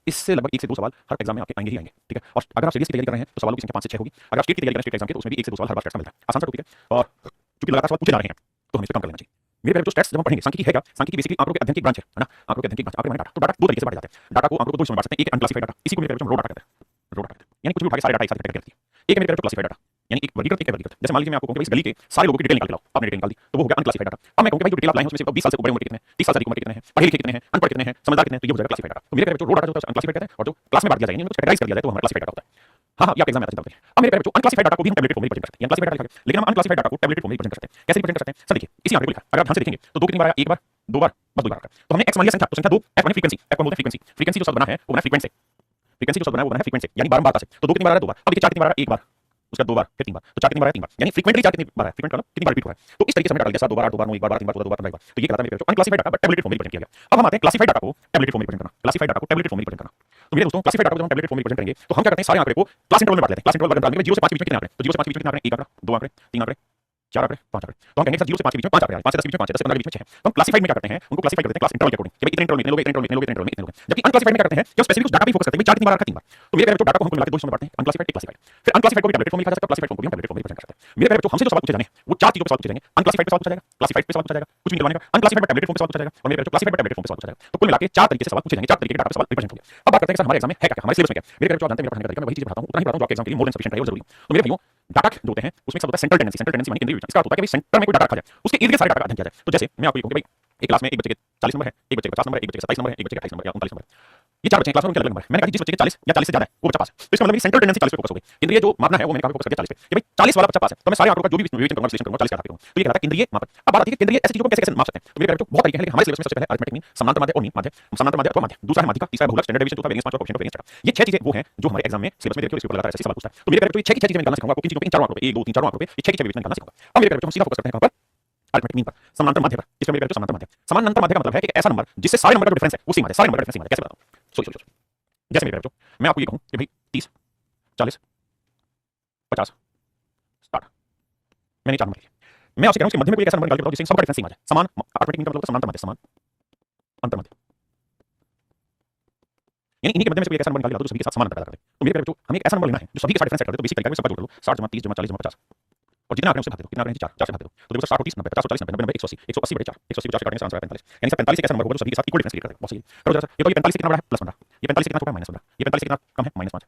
इससे लगभग 1 से 2 सवाल हर एग्जाम में आपके आएंगे ही आएंगे, ठीक है। और अगर आप सीरीज की तैयारी कर रहे हैं तो सवालों की संख्या 5 से 6 होगी। अगर आप स्टेट की तैयारी कर रहे हैं, स्टेट एग्जाम की, तो उसमें भी 1 से 2 सवाल हर बार स्टेट का मिलता है, आसान सा टॉपिक है। और चूंकि लगातार सवाल पूछे जा रहे हैं तो हमें इस पे काम कर लेना चाहिए। मेरे प्यारे, जो स्टैट्स जब हम पढ़ेंगे, सांख्यिकी है क्या? सांख्यिकी बेसिकली आंकड़ों के अध्ययन की ब्रांच है ना। आंकड़ों के अध्ययन की ब्रांच, आंकड़े माने डाटा। तो डाटा दो तरीके से बांटे जाते हैं। डाटा को आंकड़ों को दो हिस्सों में बांट सकते हैं। एक अनक्लासिफाइड डाटा, इसी को मेरे प्यारे हम रो डाटा कहते हैं। रो डाटा कहते हैं यानी कुछ भी उठा के सारे डाटा एक साथ इकट्ठे करके रखती है। एक है मेरे प्यारे क्लासिफाइड डाटा, यानी एक वर्गीकृत, एक अवर्गीकृत। जैसे मान लीजिए मैं आपको कहूं कि इस गली के सारे लोगों की डिटेल निकाल के लाओ, आपने डिटेल निकाल दी, तो वो हो गया अनक्लासिफाइड डाटा। अब मैं कहूं कि भाई जो डिटेल आप लाए हैं उसमें से 20 साल से ऊपर उम्र के कितने हैं, 30 साल से अधिक उम्र के कितने हैं, पढ़े लिखे कितने हैं, अनपढ़ कितने हैं, समझदार कितने हैं, तो ये हो जाएगा क्लासिफाइड डाटा। तो मेरे प्यारे जो रो डाटा जो अनक्लासिफाइड कहते हैं, और जो क्लास में बांट दिया जाएगा, इनको कैटेगराइज कर दिया जाए, तो हमारा क्लासिफाइड डाटा होता है। हाँ हाँ, ये आप एग्जाम में आता है। अब मेरे प्यारे जो अनक्लासिफाइड डाटा को भी हम टैबलेटेड फॉर्म में रिप्रेजेंट कर सकते हैं, अनक्लासिफाइड डाटा लिखा है, लेकिन हम अनक्लासिफाइड डाटा को टैबलेटेड फॉर्म में रिप्रेजेंट कर सकते हैं। कैसे रिप्रेजेंट कर सकते हैं? सर देखिए, इसी आंकड़े को लिखा है, अगर आप ध्यान से देखेंगे तो दो कितनी बार आया, एक बार, दो बार, बस दो बार। तो हमने x मान लिया संख्या, तो संख्या 2, f माने फ्रीक्वेंसी, f को बोलते हैं फ्रीक्वेंसी। फ्रीक्वेंसी जो शब्द बना है वो बना है फ्रीक्वेंट से, फ्रीक्वेंसी जो शब्द बना है वो बना है फ्रीक्वेंट से, यानी बारंबारता से। तो दो कितनी बार आया, दो बार। अब देखिए 4 कितनी बार आया, एक बार, उसका दो बार, फिर 3 बार, तो 4 कितनी बार आया, 3 बार, यानी फ्रीक्वेंटली 4 कितनी बार है, फ्रीक्वेंट मतलब कितनी बार रिपीट हुआ है। तो इस तरीके से हमने डाल दिया, जैसा 2 बार, 8 बार, 9, 1 बार, 12 3 बार, 14 बार, 15 बार। तो ये कहलाता है मेरे अनक्लासिफाइड डाटा बट टैबलेटेड फॉर्म में रिप्रेजेंट किया गया। अब हम आते हैं क्लासिफाइड डाटा को टैबलेटेड फॉर्म में रिप्रेजेंट करना, क्लासिफाइड डाटा को टैबलेटेड फॉर्म में रिप्रेजेंट करना। तो मेरे दोस्तों, क्लासिफाइड डाटा को जब हम टैबलेटेड फॉर्म में रिप्रेजेंट करेंगे तो हम क्या करते हैं, सारे आंकड़े को क्लास इंटरवल में बांट लेते हैं। क्लास इंटरवल वर्ग में 0 से 5 के बीच में कितने आंकड़े, तो 0 से 5 के बीच में कितने आंकड़े, एक आंकड़ा, दो आंकड़े, तीन आंकड़े, 4 आंकड़े, 5 आंकड़े। तो हम कहेंगे सर 0 से 5 के बीच में 5 आंकड़े, 5 से 10 के बीच में 5 है, 10 से 15 के बीच में 6 है। तो हम क्लासिफाइड में क्या करते हैं, उनको क्लासिफाई कर देते हैं क्लास इंटरवल के अकॉर्डिंग कि भाई इतने इंटरवल में इतने लोग, इतने इंटरवल में इतने लोग, इतने इंटरवल में इतने लोग। जबकि अनक्लासिफाइड में क्या करते हैं, जब स्पेसिफिक उस डाटा पे फोकस करते हैं, 4 कितनी बार रखा, 3 बार। तो मेरे प्यारे बच्चों, डाटा को हम मिला के दो हिस्सों में बांटते हैं, अनक्लासिफाइड, क्लासिफाइड। फिर अनक्लासिफाइड को भी टैबलेट फॉर्म में लिखा जा सकता है, क्लासिफाइड फॉर्म को भी हम टैबलेट फॉर्म में रिप्रेजेंट कर सकते हैं। मेरे प्यारे बच्चों, हमसे जो सवाल पूछे जाने हैं वो 4 चीजों पे सवाल पूछे जाएंगे। अनक्लासिफाइड पे सवाल पूछा जाएगा, क्लासिफाइड पे सवाल पूछा जाएगा, कुछ भी निकलवाने का, अनक्लासिफाइड पे टैबलेट फॉर्म पे सवाल पूछा जाएगा, और मेरे प्यारे बच्चों क्लासिफाइड पे टैबलेट फॉर्म पे सवाल पूछा जाएगा। तो कुल मिला के 4 तरीके से सवाल पूछे जाएंगे, 4 तरीके के डाटा पे सवाल रिप्रेजेंट होंगे। अब बात करते हैं कि सर हमारे एग्जाम में है क्या, हमारे सिलेबस में क्या है। मेरे प्यारे बच्चों, आप जानते हैं मेरा पढ़ाने का तरीका, मैं वही चीज पढ़ाता हूं, उतना ही पढ़ाता हूं जो आपके एग्जाम के लिए मोर देन सफिशिएंट है, वो जरूरी है। तो मेरे भाइयों, डाटा जो होते हैं उसमें सब होता है सेंट्रल टेंडेंसी। सेंट्रल टेंडेंसी माने केंद्रीय विचार। इसका अर्थ होता है कि भाई सेंटर में कोई डाटा रखा जाए, उसके इर्द गिर्द सारे डाटा का अध्ययन किया जाए। तो जैसे मैं आपको ये कहूं कि भाई एक क्लास में एक बच्चे के 40 नंबर है, एक बच्चे के 50 नंबर है, एक बच्चे के 27 नंबर है, एक बच्चे के 28 नंबर या 39 नंबर है। ये 4 बच्चे हैं क्लास में, उनके अलग नंबर है। मैंने कहा कि जिस बच्चे के 40 या 40 से ज्यादा है वो बच्चा पास है। तो इसका मतलब सेंट्रल टेंडेंसी 40 पे फोकस हो गई। केंद्रीय जो मापना है वो मैंने कहा फोकस कर दिया 40 पे कि भाई 40 वाला बच्चा पास है, तो मैं सारे आंकड़ों का जो भी विवेचन करूंगा, विश्लेषण करूंगा 40 के आधार पे करूंगा। तो ये कहलाता है केंद्रीय मापन। अब बात आती है कि केंद्रीय ऐसी चीजों को कैसे कैसे माप सकते हैं। तो मेरे प्यारे बच्चों, बहुत तरीके हैं, लेकिन हमारे सिलेबस में सबसे पहले अरिथमेटिक मीन, समानांतर माध्य और मीन माध्य, समानांतर माध्य अथवा माध्य, दूसरा है माध्यिका, तीसरा है बहुलक, स्टैंडर्ड डेविएशन, चौथा वेरिएंस, पांचवा कोएफिशिएंट ऑफ वेरिएंस डाटा। ये 6 चीजें वो हैं जो हमारे एग्जाम में सिलेबस में देखिए इसके ऊपर लगातार ऐसे सवाल पूछता है। तो मेरे प्यारे बच्चों, ये 6 की 6 चीजें मैं निकालना सिखाऊंगा आपको, किन चीजों पे, इन चारों आंकड़ों पे, 1 2 3 चारों आंकड़ों पे ये 6 की 6 विवेचन निकालना सिखाऊंगा। अब मेरे प्यारे बच्चों, हम सीधा फोकस करते हैं कहां पर, अरिथमेटिक मीन पर, समानांतर माध्य पर। इसका मेरे प्यारे बच्चों समानांतर माध्य, समानांतर माध्य का मतलब है कि ऐसा नंबर जिससे सारे नंबर का डिफरेंस है वो सेम है, सारे नंबर का डिफरेंस सेम है। कैसे बताता हूं, सोचिए सोचिए। जैसे मेरे प्यारे बच्चों, मैं आपको ये कहूं कि भाई 30 40 50 60, मैंने 4 नंबर लिखे। मैं आपसे कह रहा हूं कि मध्य में कोई ऐसा नंबर निकाल के बताओ जिससे सबका डिफरेंस सेम आ जाए। समान अरिथमेटिक मीन का मतलब समानांतर माध्य, समान अंतर माध्य, यानी इन्हीं के मध्य में से कोई एक ऐसा नंबर निकाल के बताओ जो सभी के साथ समान अंतर पैदा करे। तो मेरे प्यारे बच्चों, हमें एक ऐसा नंबर लेना है जो सभी के साथ डिफरेंस सेट कर दे। तो बेसिक तरीका है सबका जोड़ लो, 60 + 30 + 40 + 50, और जितने आंकड़े उससे भाग दे दो। कितने आंकड़े हैं, 4 4 से भाग दे दो। तो देखो 60 और 30 90, 50 और 40 90, 90 90 180, 180 बटे 4, 180 को 4 से काटने से आंसर आया 45। यानी सर 45 एक ऐसा नंबर होगा जो सभी के साथ इक्वल डिफरेंस क्रिएट कर दे। बहुत सही। करो जरा सा, ये तो ये 45 से कितना बड़ा है, +15, ये 45 से कितना छोटा है, -15, ये 45 से कितना कम है, -5,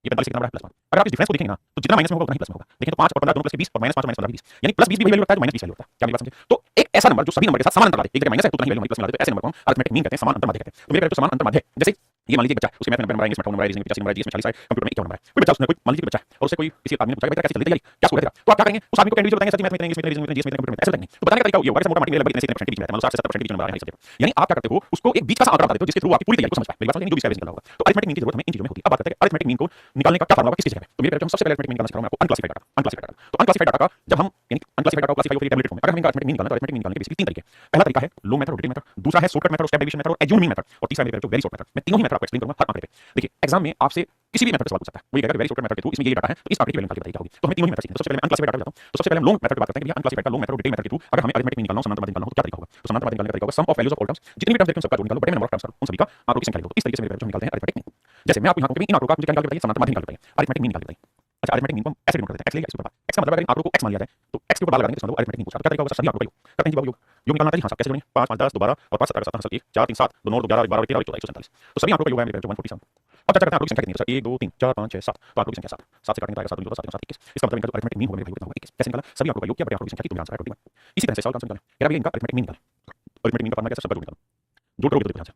ये 45 से कितना बड़ा है, +5। अगर आप इस डिफरेंस को देखेंगे ना तो जितना माइनस में होगा उतना ही प्लस में होगा। देखें तो 5 और 15 दोनों प्लस के 20 और -5 और -15 भी 20, यानी +20 भी वही वैल्यू रखता है जो -20 वैल्यू रखता है। क्या मेरी बात समझे? तो एक ऐसा नंबर जो सभी नंबर के साथ समान अंतर ला दे, एक जगह माइनस है तो उतना ही वैल्यू वहीं प्लस में ला दे, तो ऐसे नंबर को हम अरिथमेटिक मीन कहते हैं, समान अंतर माध्य कहते हैं। तो मेरे कहते हैं समान अंतर माध्य, जैसे ये मान लीजिए बच्चा, उसके मैथ में नंबर आएंगे, इसमें 58 नंबर आएंगे, इसमें 85 नंबर आएंगे, इसमें 40 आए, कंप्यूटर में 51 नंबर है। कोई बच्चा, उसने कोई मान लीजिए बच्चा है और उससे कोई किसी आदमी ने पूछा कि बेटा कैसे चल रही तैयारी, क्या स्कोर है तेरा, तो आप क्या करेंगे, उस आदमी को इंडिविजुअल बताएंगे, सर जी मैथ में इतने, इसमें इतने, इसमें इतने, कंप्यूटर में ऐसे बताएंगे। तो बताने का तरीका ये होगा कि मोटा माटी में लगभग इतने से इतने परसेंट के बीच में रहता है, मतलब 60 से 70% के बीच में नंबर आ रहे हैं इस सब्जेक्ट। यानी आप क्या करते हो, उसको एक बीच का सा आंकड़ा बता देते हो जिसके थ्रू आपकी पूरी तैयारी को समझ पाए। मेरी बात समझ, जो भी इसका निकला होगा। तो अरिथमेटिक मीन की जरूरत हमें इन चीजों में होती है। अब बात करते हैं अरिथमेटिक मीन को निकालने का क्या फार्मूला होगा, किसकी जगह पे। तो मेरे हम सबसे पहले अरिथमेटिक मीन निकालना सिखा रहा हूं मैं आपको, अनक्लासिफाइड डाटा, अनक्लासिफाइड डाटा। तो अनक्लासिफाइड डाटा का जब हम यानी अनक्लासिफाइड डाटा को क्लासिफाई होकर टैबलेट फॉर्म में, अगर हम इनका अरिथमेटिक मीन निकालना है तो अरिथमेटिक मीन निकालने के बेसिकली 3 तरीके। पहला तरीका है लॉन्ग मेथड और डिटेल मेथड, दूसरा है शॉर्टकट मेथड और स्टेप डेविएशन मेथड और एज्यूम मीन मेथड, और तीसरा मेरे जो वेरी शॉर्ट मेथड। मैं तीनों ही मेथड आपको एक्सप्लेन करूंगा हर आंकड़े पे। देखिए एग्जाम में आपसे किसी भी मेथड पे सवाल पूछ सकता है, वो ये कहेगा वेरी शॉर्ट मेथड के थ्रू इसमें ये डाटा है तो इस आंकड़े की वैल्यू निकाल के बताइए क्या होगी। तो हमें तीनों ही मेथड सीखना है। सबसे पहले मैं अनक्लासिफाइड डाटा बताता हूं। तो सबसे पहले हम लॉन्ग मेथड पे बात करते हैं कि भैया अनक्लासिफाइड का लॉन्ग मेथड और डिटेल मेथड के थ्रू अगर हमें अरिथमेटिक मीन निकालना हो, समानांतर माध्य निकालना हो तो क्या तरीका होगा। तो समानांतर माध्य निकालने का तरीका होगा sum of values of all terms, जितनी भी टर्म्स देखते हैं सबका जोड़ निकालो, बटे में नंबर ऑफ टर्म्स करो, उन सभी का आंकड़ों की संख्या लिखो। तो इस तरीके से मेरे जो निकालते हैं अरिथमेटिक मीन। जैसे मैं आपको यहां कहूं कि इन आंकड़ों का मुझे क्या निकाल के बताइए, समानांतर माध्य निकाल के बताइए, अरिथमेटिक मीन निकाल के बताइए। अच्छा, अरिथमेटिक मीन को हम ऐसे डिनोट करते हैं, x लेगा, x ऊपर x का मतलब अगर इन आंकड़ों को x मान लिया जाए तो x के ऊपर बार लगा देंगे, इसका मतलब अरिथमेटिक मीन पूछा। तो क्या तरीका होगा, सभी आंकड़ों का योग करते हैं जी बाबू, योग योग निकालना था जी। हां साहब कैसे जोड़ेंगे, 5 5 10 2 12 और 5 17 17 1 4 3 7 2 9 2 11 12 13 14 147। तो सभी आंकड़ों का योग है मेरे 147। अब चर्चा करते हैं आंकड़ों की संख्या कितनी है। 1 2 3 4 5 6 7, तो आंकड़ों की संख्या 7, 7 से काटने का आएगा 7 2 7 7 21। इसका मतलब इनका जो अरिथमेटिक मीन होगा मेरे कितना होगा 21। कैसे निकाला, सभी आंकड़ों का योग किया, बड़े आंकड़ों की संख्या की, तो मेरा आंसर है 21। इसी तरह से सवाल का आंसर निकालें, कह रहा है इनका अरिथमेटिक मीन निकालें। अरिथमेटिक मीन का फार्मूला कैसे, सबका जोड़ निकालो, जोड़ करोगे तो देखो ध्यान से।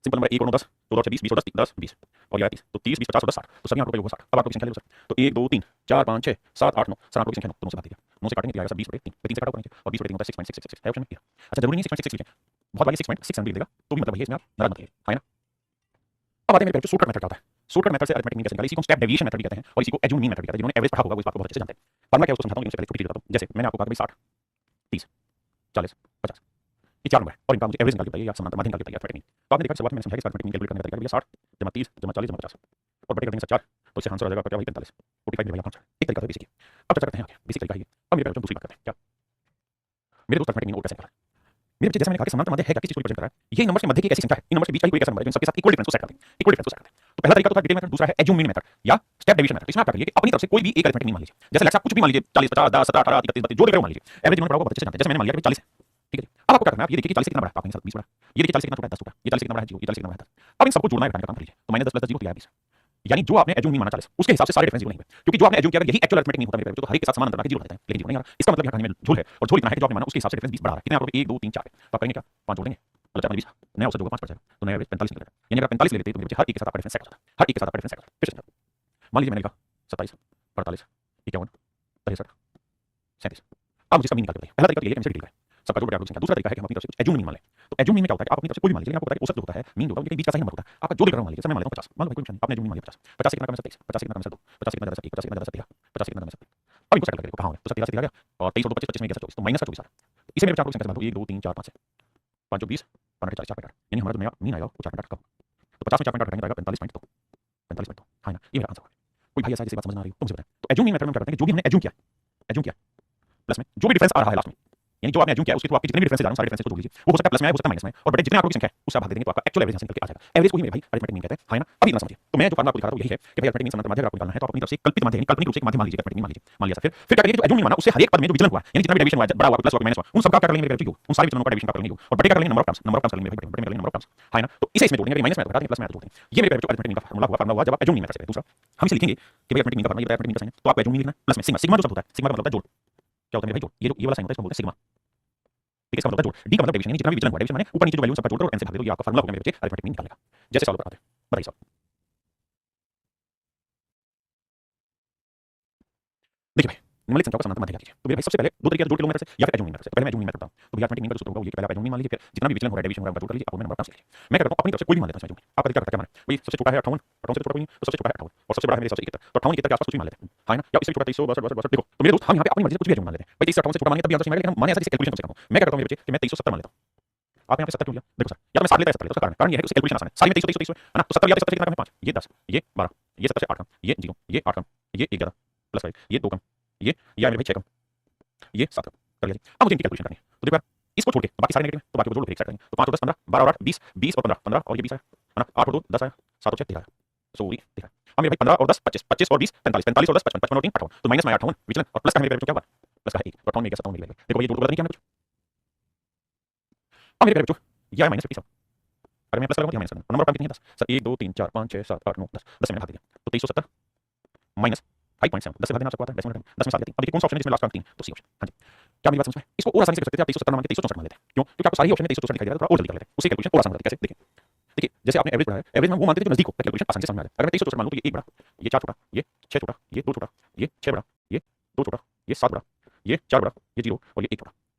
सिंपल नंबर 1 और 9 10, 2 और 6 20, 20 और 10 10 20 और ये 30, तो 30 20 50 और 10 60। तो सभी आंकड़ों का योग होगा 60। अब आंकड़ों की संख्या ले लो सर, तो 1 2 3 4 5 6 7 8 9, सर आंकड़ों की संख्या 9, तो 9 से भाग दीजिए, 9 से काटेंगे तो आएगा 20 बटे 3, 3 से काटा ऊपर नीचे और 20 बटे 3 होता है 6.666 है ऑप्शन में। अच्छा जरूरी नहीं 6.6 लिखें, बहुत बार 6.6 लिख देगा तो भी मतलब वही है, इसमें आप नाराज मत होइए, है ना। अब आते हैं मेरे शॉर्टकट मेथड क्या होता है। शॉर्टकट मेथड से अरिथमेटिक मीन कैसे निकालें, इसी को स्टेप डेविएशन मेथड भी कहते हैं और इसी को एज्यूम मीन मेथड भी कहते हैं। जिन्होंने एवरेज पढ़ा होगा वो इस बात को बहुत अच्छे से जानते हैं। फार्मूला क्या है उसको समझाता हूं, उससे पहले छोटी चीज बताता हूं। जैसे मैंने आपको कहा कि 60 30 40 50, ये 4 नंबर है और इनका मुझे एवरेज निकाल के बताइए या समानांतर माध्य निकाल के बताइए अरिथमेटिक मीन। तो आपने देखा शुरुआत में मैंने समझाया कि अरिथमेटिक मीन कैलकुलेट करने का तरीका 60 + 30 + 40 + 50 और बटे कर देंगे 4, तो इससे आंसर आ जाएगा आपका क्या भाई 45, 45 में आंसर। एक तरीका है बेसिक। अब चर्चा करते हैं आगे, बेसिक तरीका है ये। अब मेरे दूसरी बात करते हैं क्या, मेरे दोस्त अरिथमेटिक मीन और कैसे निकालें। मेरे बच्चे जैसे मैंने कहा कि समानांतर माध्य है क्या, किस चीज को रिप्रेजेंट कर रहा है, ये नंबर्स के मध्य की एक ऐसी संख्या है, इन नंबर्स के बीच का ही कोई ऐसा नंबर है जो सबके साथ इक्वल डिफरेंस को सेट करते हैं, इक्वल डिफरेंस को सेट करते हैं। तो पहला तरीका तो था डिटेल मेथड, दूसरा है एज्यूम मीन मेथड या स्टेप डेविएशन मेथड। इसमें आप क्या करिए कि अपनी तरफ से कोई भी एक अरिथमेटिक मीन मान लीजिए, जैसे लेट्स आप कुछ भी मान लीजिए 40 50 10 17 18 31 32 जो भी करो मान लीजिए, एवरेज मान पड़ा होगा अच्छे से जानते हैं। जैसे मैंने मान लिया कि 40 है, ठीक है जी। अब आपको क्या करना है, ये देखिए कि 40 से कितना बड़ा है, आपके साथ 20 बड़ा, ये देखिए 40 से कितना छोटा है 10 छोटा, ये 40 से कितना बड़ा है 0, ये 40 से कितना बड़ा है 10। अब इन सबको जोड़ना है, घटाने का काम करिए, तो -10 + 10 0 तो 20, यानी जो आपने एज्यूम मीन माना 40 उसके हिसाब से सारे डिफरेंस 0 नहीं हुए, क्योंकि जो आपने एज्यूम किया अगर यही एक्चुअल अरिथमेटिक मीन होता मेरे तो हर एक के साथ समान अंतर रखा 0 बन जाता है, लेकिन 0 नहीं आ रहा। इसका मतलब यहाँ कहानी में झोल है, और झोल इतना है कि जो आपने माना उसके हिसाब से डिफरेंस 20 बढ़ा रहा है। कितने आप 1 2 3 4 तो आप करेंगे क्या, 5 जोड़ देंगे, मतलब 20 नया औसत होगा 5 पड़ जाएगा, तो नया एवरेज 45 निकलेगा। यानी अगर 45 ले लेते तो मेरे बच्चे हर एक के साथ आपका डिफरेंस सेट हो जाता है, हर एक के साथ आपका डिफरेंस सेट हो जाता है। फिर से मान लीजिए मैंने लिखा 27 48 51 63 37। अब मुझे इसका मीन निकाल के बताइए। पहला तरीका तो ये है कि हम इसे डिटेल करें, सबका जोड़ करके संख्या। दूसरा तरीका है कि हम अपनी तरफ से कुछ एज्यूम मीन मान लें। तो एज्यूम मीन में क्या होता है कि आप अपनी तरफ से कोई भी मान लीजिए, लेकिन आपको पता है कि औसत जो होता है, मीन जो होता है, उनके बीच का सही नंबर होता है। आपका जो दिल कर रहा हूं मान लीजिए, जैसे मैं मान लेता हूं 50, मान लो कोई टेंशन नहीं, आपने एज्यूम मीन मान लिया 50, 50 से कितना कम है 27, 50 से कितना कम है 2, 50 से कितना ज्यादा 1, 50 से कितना ज्यादा 13, 50 से कितना कम है 7। अब इनको सेट करके देखो कहां है, तो 13 से 13 आ गया, और 23 और 25 25 में 24, तो माइनस का 24 आ रहा है। तो इसे मेरे चार लोग संख्या मान लो 1 2 3 4 5 है, 5 20 15 40 4 यानी हमारा जो नया मीन आएगा वो 4 कम। तो 50 में 4 घटाएंगे तो आएगा 45.2, 45.2। हां ना, ये मेरा आंसर है। कोई भाई ऐसा है जिसे बात समझ ना आ रही हो तो मुझे बताएं। तो एज्यूम मीन मेथड में क्या करते हैं कि जो भी हमने एज्यूम किया प्लस में जो भी डिफरेंस आ रहा है लास्ट में, यानी जो आपने एज्यूम किया उसके थ्रू आपके जितने भी डिफरेंस जा रहे हैं सारे डिफरेंस को जोड़ लीजिए। वो हो सकता है प्लस में आए, हो सकता है माइनस में आए, और बड़े जितने आंकड़ों की संख्या है उससे आप भाग दे देंगे तो आपका एक्चुअल एवरेज निकल के आ जाएगा। एवरेज को ही मेरे भाई अरिथमेटिक मीन कहते हैं, है ना। अभी इतना समझिए। तो मैं जो फार्मूला आपको दिखा रहा हूं यही है कि भाई अरिथमेटिक मीन समांतर माध्य अगर आपको निकालना है तो आप अपनी तरफ से कल्पित माध्य, यानी काल्पनिक रूप से एक माध्य मान लीजिए, अरिथमेटिक मीन मान लीजिए, मान लिया। फिर क्या करिए, जो एज्यूम मीन माना उससे हर एक पद में जो विचलन हुआ, यानी जितना भी डेविएशन हुआ, बड़ा हुआ प्लस हुआ माइनस हुआ, उन सबका क्या कर लेंगे मेरे उन सारे विचलनों का डेविएशन का कर लेंगे, और बड़े का कर लेंगे नंबर ऑफ टर्म्स कर लेंगे भाई, बड़े में कर लेंगे नंबर ऑफ टर्म्स, है ना। तो इसे इसमें जोड़ेंगे, माइनस में हटा देंगे, प्लस में जोड़ देंगे। ये मेरे अरिथमेटिक मीन का फार्मूला हुआ जब आप एज्यूम मीन में करते हैं। दूसरा हम इसे लिखेंगे कि भाई अरिथमेटिक मीन का फार्मूला ये अरिथमेटिक मीन का साइन है, तो आपको एज्यूम मीन लिखना है प्लस में सिग्मा। सिग्मा जो शब्द होता है, सिग्मा का मतलब होता है जोड़। क्या होता है मेरे भाई जोड़, ये वाला साइन होता है इसको बोलते हैं सिग्मा, ठीक है। इसका मतलब जोड़, डी का मतलब डेविएशन, यानी जितना भी विचलन हुआ, डेविएशन माने ऊपर नीचे जो वैल्यू सबका जोड़ करो और n से भाग दे दो, ये आपका फार्मूला हो गया मेरे बच्चे अरिथमेटिक मीन निकालने का। जैसे सॉल्व कराते हैं, बताइए साहब। देखिए भाई, निम्नलिखित संख्याओं का समांतर माध्य ज्ञात कीजिए। तो मेरे भाई सबसे पहले दो तरीके जोड़ के लो मेथड से या फिर एज्यूम मीन मेथड से। तो पहले मैं एज्यूम मीन मेथड बताऊं। तो भैया अरिथमेटिक मीन का जो सूत्र होगा वो ये कि पहले आप एज्यूम मीन मान लीजिए, फिर जितना भी विचलन हो रहा है, डेविएशन हो रहा है, उनका जोड़ कर लीजिए, आपको नंबर ऑफ टर्म्स लिखिए। मैं क्या करता हूं, अपनी तरफ से कोई भी मान लेता हूं इसमें एज्यूम मीन। आपका तरीका करता क्या माने भाई, सबसे छोटा है 58, 58 से छोटा कोई नहीं, तो सबसे छोटा है 58 और सबसे बड़ा है मेरे हिसाब से 71, तो 58 71 के आसपास कुछ भी मान लेते हैं, है ना। या इससे छोटा 23 62 62। देखो तो मेरे दोस्त हम यहां पे अपनी मर्जी से कुछ भी एज्यूम मान लेते हैं भाई। 23 से 58 से छोटा मानेंगे तब भी आंसर सही आएगा, लेकिन हम माने ऐसा जिससे कैलकुलेशन कम से कम हो। मैं क्या करता हूं मेरे बच्चे कि मैं 2370 मान लेता हूं। आप यहां पे 70 क्यों लिया, देखो सर, या तो मैं 60 लेता 70 लेता, उसका कारण ये है कि उससे कैलकुलेशन आसान है। सारी में 23 23 है ना, तो 70 या 70 से कितना कम है 5, ये 10, ये 12, ये 70 से 8 कम, ये 0, ये 8 कम, ये 1 ज्यादा प्लस 5, ये 2 कम, ये मेरे भाई 6 कम, ये 7 कम कर लिया जी। अब मुझे इनकी कैलकुलेशन करनी है। तो देखो यार, इसको छोड़ के बाकी सारे नेगेटिव हैं, तो बाकी को जोड़ लो फिर एक साइड करेंगे। तो 5 और 10 15, 12 और 8 20, 20 और 15 15 और ये 20 आया, है ना। 8 और 2 10 आया, 7 और 6 13 आया, सॉरी 13। अब मेरे भाई 15 और 10 25, 25 और 20 45, 45 और 10 55, 55 और 3 58, तो माइनस में आया 58 विचलन, और प्लस का मेरे क्या हुआ, प्लस का है 1, तो 58 में गया 57 में गया। देखो ये जोड़ को पता नहीं क्या हमने कुछ। अब मेरे बच्चों ये आया माइनस 50। अगर मैं प्लस करूंगा तो माइनस करना, नंबर ऑफ कितनी है 10 सर, 1 2 3 4 5 6 7 8 9 10, 10 से मैंने भाग दिया, तो 2370 माइनस 5.7, 10 से भाग देना आपको आता है, डेसिमल में 10 में 7 देती। अब देखिए कौन सा ऑप्शन है जिसमें लास्ट का 3, तो सी ऑप्शन। हां जी, क्या मेरी बात समझ में? इसको और आसानी से कर सकते थे आप, 2370 ना मान के 2364 मान लेते हैं। क्यों? क्योंकि आपको सारी ऑप्शन में 2364 दिखाई दे रहा है, थोड़ा और जल्दी कर लेते हैं, उससे कैलकुलेशन और आसान हो जाती है। कैसे देखिए, देखिए जैसे आपने एवरेज पढ़ा है, एवरेज में वो मानते थे जो नजदीक हो, कैलकुलेशन आसानी से समझ में आ जाए। अगर मैं 2364 मान लूं तो ये 1 बड़ा, ये 4 छोटा, ये 6 छोटा, ये 2 छोटा, ये 6 बड़ा, ये 2 छोटा, ये 7 बड़ा, ये 4 बड़ा, ये 0 और ये 1 छोटा।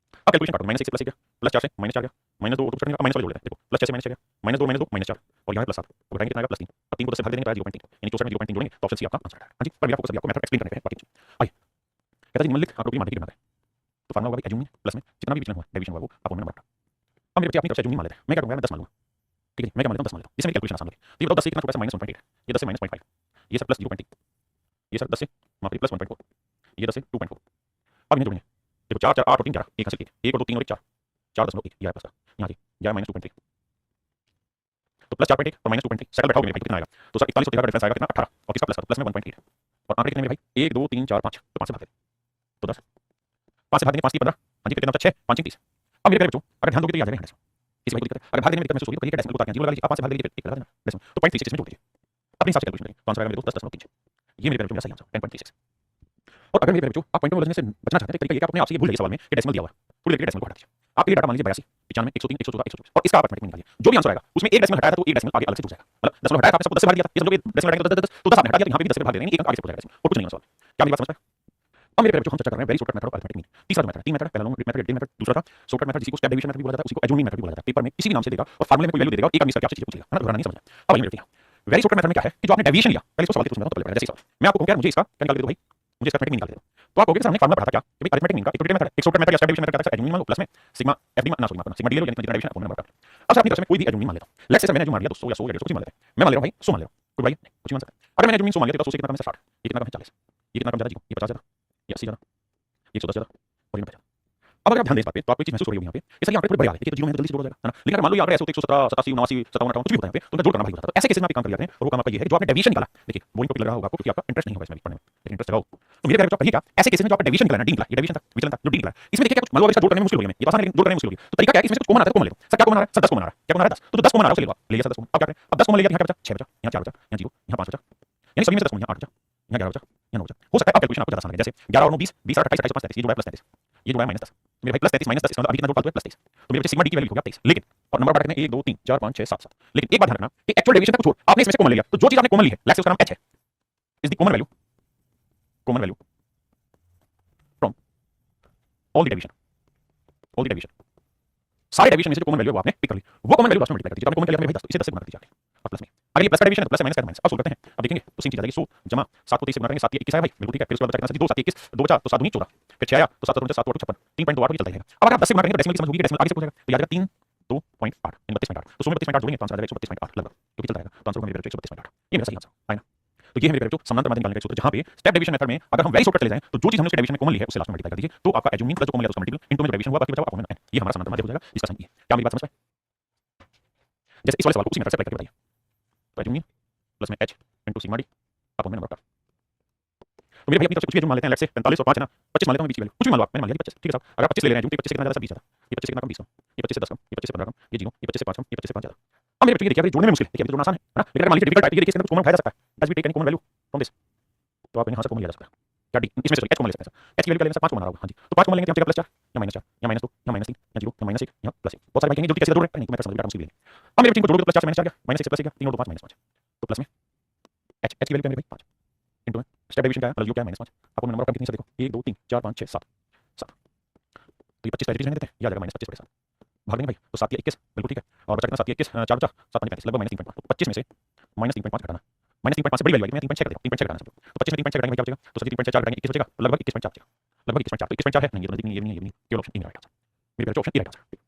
अब कैलकुलेशन काटो, -1 से प्लस 1 गया, +4 से -4 गया, -2 और कुछ नहीं, माइनस वाले जोड़ लेते हैं। देखो +6 से -6 गया, -2 -2 -4 और यहाँ +7, तो घटाएंगे कितना आएगा +3। अब 3 को 10 से भाग देंगे तो आएगा 0.3, यानी 64 में 0.3 जोड़ेंगे तो ऑप्शन सी आपका आंसर है। हां जी, पर मेरा फोकस अभी आपको मेथड एक्सप्लेन करने पे है, बाकी आइए। कहता है निम्नलिखित आंकड़ों की माध्य की गणना करें। तो फार्मूला होगा भाई एज्यूम मीन प्लस में जितना भी विचलन हुआ, डेविएशन हुआ, वो आपको नंबर ऑफ। अब मेरे बच्चे अपनी तरफ से एज्यूम मीन मान लेते हैं। मैं क्या करूंगा, मैं 10 मान लूंगा, ठीक है। मैं क्या मान लेता हूं 10 मान लेता हूं, जिसमें कैलकुलेशन आसान होगी। तो ये बताओ 10 से कितना छोटा है, -1.8, ये 10 से -0.5, ये सर प्लस 0.3, ये सर 10 से माफ कीजिए प्लस 1.4, ये 10 से 2.4। अब इन्हें जोड़ेंगे, देखो 4 4 8 और 3 11, 1 से 1 और 2 3 और 1 4, 4.1 ये आया प्लस का, यहाँ जी ये आया -2.3, तो प्लस 4.1 और -2.3 सेकंड बैठाओगे मेरे भाई, कितना आएगा, तो सर 41 और 13 का डिफरेंस आएगा कितना 18, और किसका प्लस करो, प्लस में 1.8, और आंकड़े कितने मेरे भाई 1 2 3 4 5, तो 5 से भाग दे तो 10, 5 से भाग देंगे 5 3 15, हां जी कितना बचा 6 5 30। अब मेरे बच्चों अगर ध्यान दोगे तो ये आ जाएगा डेसिमल, किसी भाई को दिक्कत है, अगर भाग देने में दिक्कत महसूस होगी तो कहिए डेसिमल को उतार के 0 लगा लीजिए, आप 5 से भाग दीजिए फिर 1 लगा देना डेसिमल, तो 0.36 में जोड़ दीजिए अपने हिसाब से कैलकुलेशन करेंगे, तो आंसर आएगा मेरे दोस्त 10.36। ये मेरे बच्चों मेरा सही आंसर 10.36। और अगर मेरे बच्चों आप पॉइंट में उलझने से बचना चाहते हैं, तरीका ये कि आप अपने आप से ये भूल जाइए सवाल में कि डेसिमल दिया हुआ है, थोड़ी देर के लिए डेसिमल को हटा दीजिए। आपके लिए डाटा मान लीजिए 82 95 103 114 124 और इसका आप अरिथमेटिक मीन निकालिए, जो भी आंसर आएगा उसमें एक डेसिमल हटाया था तो एक डेसिमल आगे अलग से जुड़ जाएगा, मतलब डेसिमल हटाया था आपने सबको 10 से भाग दिया था, ये समझो कि डेसिमल हटाएंगे तो 10 तो 10 आपने हटा दिया, तो यहाँ पे भी 10 से भाग देंगे, एक अंक आगे से जुड़ जाएगा डेसिमल, और कुछ नहीं है सवाल। क्या मेरी बात समझ में? अब मेरे बच्चों हम चर्चा कर रहे हैं very shortcut method of arithmetic mean. तीसरा मेथड 3 मेथड, पहला लॉन्ग मेथड एडिटिव मेथड, दूसरा था शॉर्टकट मेथड जिसको स्टेप डेविएशन मेथड भी बोला जाता है, उसी को एज्यूम मीन मेथड भी बोला जाता है। पेपर में किसी भी नाम से देगा और फार्मूले में कोई वैल्यू दे देगा और एक आदमी करके आपसे चीजें पूछेगा, है ना, दोहराना नहीं समझना। अब आइए मेरे वेरी शॉर्टकट मेथड में क्या है कि जो आपने डेविएशन लिया, पहले इसको सवाल के थ्रू समझाता हूं, तो पहले जैसे सवाल मैं आपको कहूं यार मुझे इसका क्या निकाल दे दो भाई, मुझे इसका अरिथमेटिक मीन निकाल दे दो, तो आप कहोगे सर हमने फार्मूला पढ़ा था क्या कि भाई अरिथमेटिक मीन का एक डिटेल मेथड है, एक शॉर्टकट मेथड या स्टेप डेविएशन मेथड क्या था, एज्यूम मीन मान लो प्लस में सिग्मा एफडी ना सॉरी सिग्मा डी ले लो, यानी जितना डेविएशन अपने नंबर का। अब सर अपनी तरफ से कोई भी एज्यूम मीन मान लेता हूं, लेट्स से मैंने जो मान लिया 200 या 100 या 150 कुछ मान लेते हैं, मैं मान ले रहा हूं भाई 100 मान ले रहा हूं, कोई भाई कुछ मान सकता है। अगर मैंने एज्यूम मीन 100 मान लिया तो 100 से कितना कम है 60, ये कितना कम है 40, ये कितना कम ज्यादा जी, ये 50 ज्यादा, ये 80 ज्यादा, 110 ज्यादा और ये 90 ज्यादा। अब अगर आप ध्यान दें इस बात पे तो आपको एक चीज महसूस हो रही होगी यहाँ पे ये सही आंकड़े थोड़े बड़े आ रहे हैं, देखिए तो जीरो में तो जल्दी से जोड़ हो जाएगा, है ना। लेकिन अगर मान लो ये आंकड़े ऐसे होते 117 87 89 57 58 कुछ भी होता है यहाँ पे, तो उनका जोड़ करना भारी होता है। तो ऐसे केसेस में आप एक काम कर लेते हैं और वो काम आपका ये है कि जो आपने डेविएशन निकाला, देखिए बोरिंग टॉपिक लग रहा होगा आपको क्योंकि आपका इंटरेस्ट नहीं होगा इसमें पढ़ने में, लेकिन इंटरेस्ट लगाओ। तो मेरे कहने का क्या, ऐसे केसेस में जो आपका डेविएशन निकाला, डी निकाला, ये डेविएशन था, विचलन था, जो डी निकाला, इसमें देखिए क्या कुछ मान लो इसका जोड़ करने में मुश्किल हो गई, ये तो आसान है लेकिन जोड़ करने में मुश्किल हो गई। तो तरीका क्या है, इसमें से कुछ कॉमन आता है, कॉमन ले लो। सर क्या कॉमन आ रहा है, सर 10 कॉमन आ रहा है, क्या कॉमन आ रहा है 10, तो 10 कॉमन आ रहा है उसे ले लो, ले लिया सर 10 कॉमन। अब क्या करें, अब 10 कॉमन ले लिया, यहाँ क्या बचा 6 बचा, यहाँ 4 बचा, यहाँ 0, यहाँ 5 बचा, यानी सभी में से 10 कॉमन, यहाँ 8 बचा, यहाँ 11 बचा, यहाँ 9 बचा। हो सकता है अब कैलकुलेशन आपको ज्यादा आसान लगे, जैसे 11 और 9 20, 20 और 28 28 5 33, ये जोड़ा है प्लस 33, ये जोड़ा है माइनस 10, तो मेरे भाई प्लस 33 माइनस 10 इसका मतलब अभी कितना जोड़ फालतू है, प्लस 23। तो मेरे बच्चे सिग्मा डी की वैल्यू हो गया 23, लेकिन और नंबर बांट करते हैं 1 2 3 4 5 6 7 7, लेकिन एक बात ध्यान रखना कि एक्चुअल डेविएशन का कुछ और आपने इसमें से कॉमन ले लिया, तो जो चीज आपने कॉमन ली है लेट्स से उसका नाम h है, is the common value from all the deviation, all the deviation, सारे डेविएशन में से जो कॉमन वैल्यू है वो आपने पिक कर ली, वो कॉमन वैल्यू लास्ट में मल्टीप्लाई कर दीजिए। तो आपने कॉमन कर लिया मेरे भाई 10, इसे 10 से गुणा कर दीजिए आगे और प्लस में, अगर ये प्लस का डेविएशन है तो प्लस है, माइनस का माइनस। अब सोल्व करते हैं, अब देखेंगे तो सेम चीज आ जाएगी, 100 जमा 7 को 23 से गुणा करेंगे, 7 21 है भाई, बिल्कुल ठीक है। फिर उसके बाद बचा कितना 2 7 21, 2 बचा तो 7 दूनी 14, फिर 6 आया तो 7 7 7 56, 3.28 ये चलता रहेगा। अब अगर आप 10 से गुणा करेंगे तो डेसिमल की समझ होगी, डेसिमल आगे से हो जाएगा, तो याद रखिए 3 2.8 यानी 32.8, तो 100 में 32.8 जोड़ेंगे तो आंसर आ जाएगा 132.8 लगभग, जो कि चलता रहेगा। तो आंसर होगा मेरे 132.8, ये मेरा सही आंसर है ना। तो ये है मेरे समानांतर माध्य निकालने का सूत्र, जहां पे स्टेप डेविएशन मेथड में अगर हम वेरी शॉर्टकट चले जाएं तो जो चीज हमने उसके डेविएशन में कॉमन ली है उससे लास्ट में मल्टीप्लाई कर दीजिए, तो आपका एज मीन प्लस जो कॉमन लिया उसका मल्टीपल इनटू में डेविएशन हुआ, बाकी बचा आपको n, ये हमारा समानांतर माध्य हो जाएगा। इसका सही है, क्या मेरी बात समझ पाए? जैसे इस वाले सवाल को उसी मेथड से अप्लाई करके बताइए, तो एज मीन प्लस में h into sigma D upon में नंबर का। तो मेरे भाई अपनी तरफ से कुछ भी मान लेते हैं, लेट्स से 45 और 5 है ना, 25 मान लेता हूं, बीच की वैल्यू कुछ भी मान लो आप, मैंने मान लिया 25, ठीक है साहब। अगर 25 ले रहे हैं जो 25 से कितना ज्यादा 20 ज्यादा, ये 25 से कितना कम 20 कम, ये 25 से 10 कम, ये 25 से 15 कम, ये 0, ये 25 से 5 कम, ये 25 से 5 ज्यादा। अब मेरे बच्चे देखिए, अगर जोड़ने में मुश्किल है, देखिए जोड़ना आसान है ना, लेकिन अगर मान लीजिए डिफिकल्ट टाइप, ये देखिए इसके अंदर कॉमन उठाया जा सकता है, does we take any common value from this, तो आप यहां से कॉमन लिया जा सकता है, क्या डी इसमें से h कॉमन ले सकते हैं सर, h की वैल्यू क्या लेंगे सर 5 कॉमन आ रहा होगा, हां जी, तो 5 कॉमन लेंगे तो हम प्लस 4 या माइनस 4 या माइनस 2 या माइनस 3 या 0 या माइनस 1 या प्लस 1, बहुत सारे भाई कहेंगे जो कैसे जोड़ रहे हैं, नहीं मैं समझ बेटा मुश्किल लेंगे। अब मेरे बच्चे को जोड़ोगे तो प्लस 4 से माइनस 4 गया, माइनस 1 से प्लस 1 गया, 3 और 2 5 माइनस 5, तो प्लस में h की वैल्यू क्या है मेरे भाई 5 इनटू में स्टेप डेविएशन क्या है, मतलब जो क्या है माइनस 5, आपको नंबर कितनी से देखो 1 2 3 4 5 6 7 7, तो ये 25 का डिवीजन देते हैं, ये आ जाएगा माइनस 25 बटे 7, भाग देंगे भाई, तो 7 या 21 बिल्कुल ठीक है, और बचा कितना 7 या 21 4 बचा 7 5 35 लगभग माइनस 3.5, तो 25 में से माइनस 3.5 घटाना, माइनस 3.5 से बड़ी वैल्यू आएगी, मैं 3.6 कर देता हूं, 3.6 घटाना सब, तो 25 में 3.6 घटाएंगे क्या बचेगा, तो 3.4 घटाएंगे 21 बचेगा, लगभग 21.4 बचेगा, लगभग 21.4, तो 21.4 है नहीं, ये तो नजदीक नहीं, ये नहीं, केवल ऑप्शन 3 रहेगा। मेरे पास ऑप्शन ए रहेगा।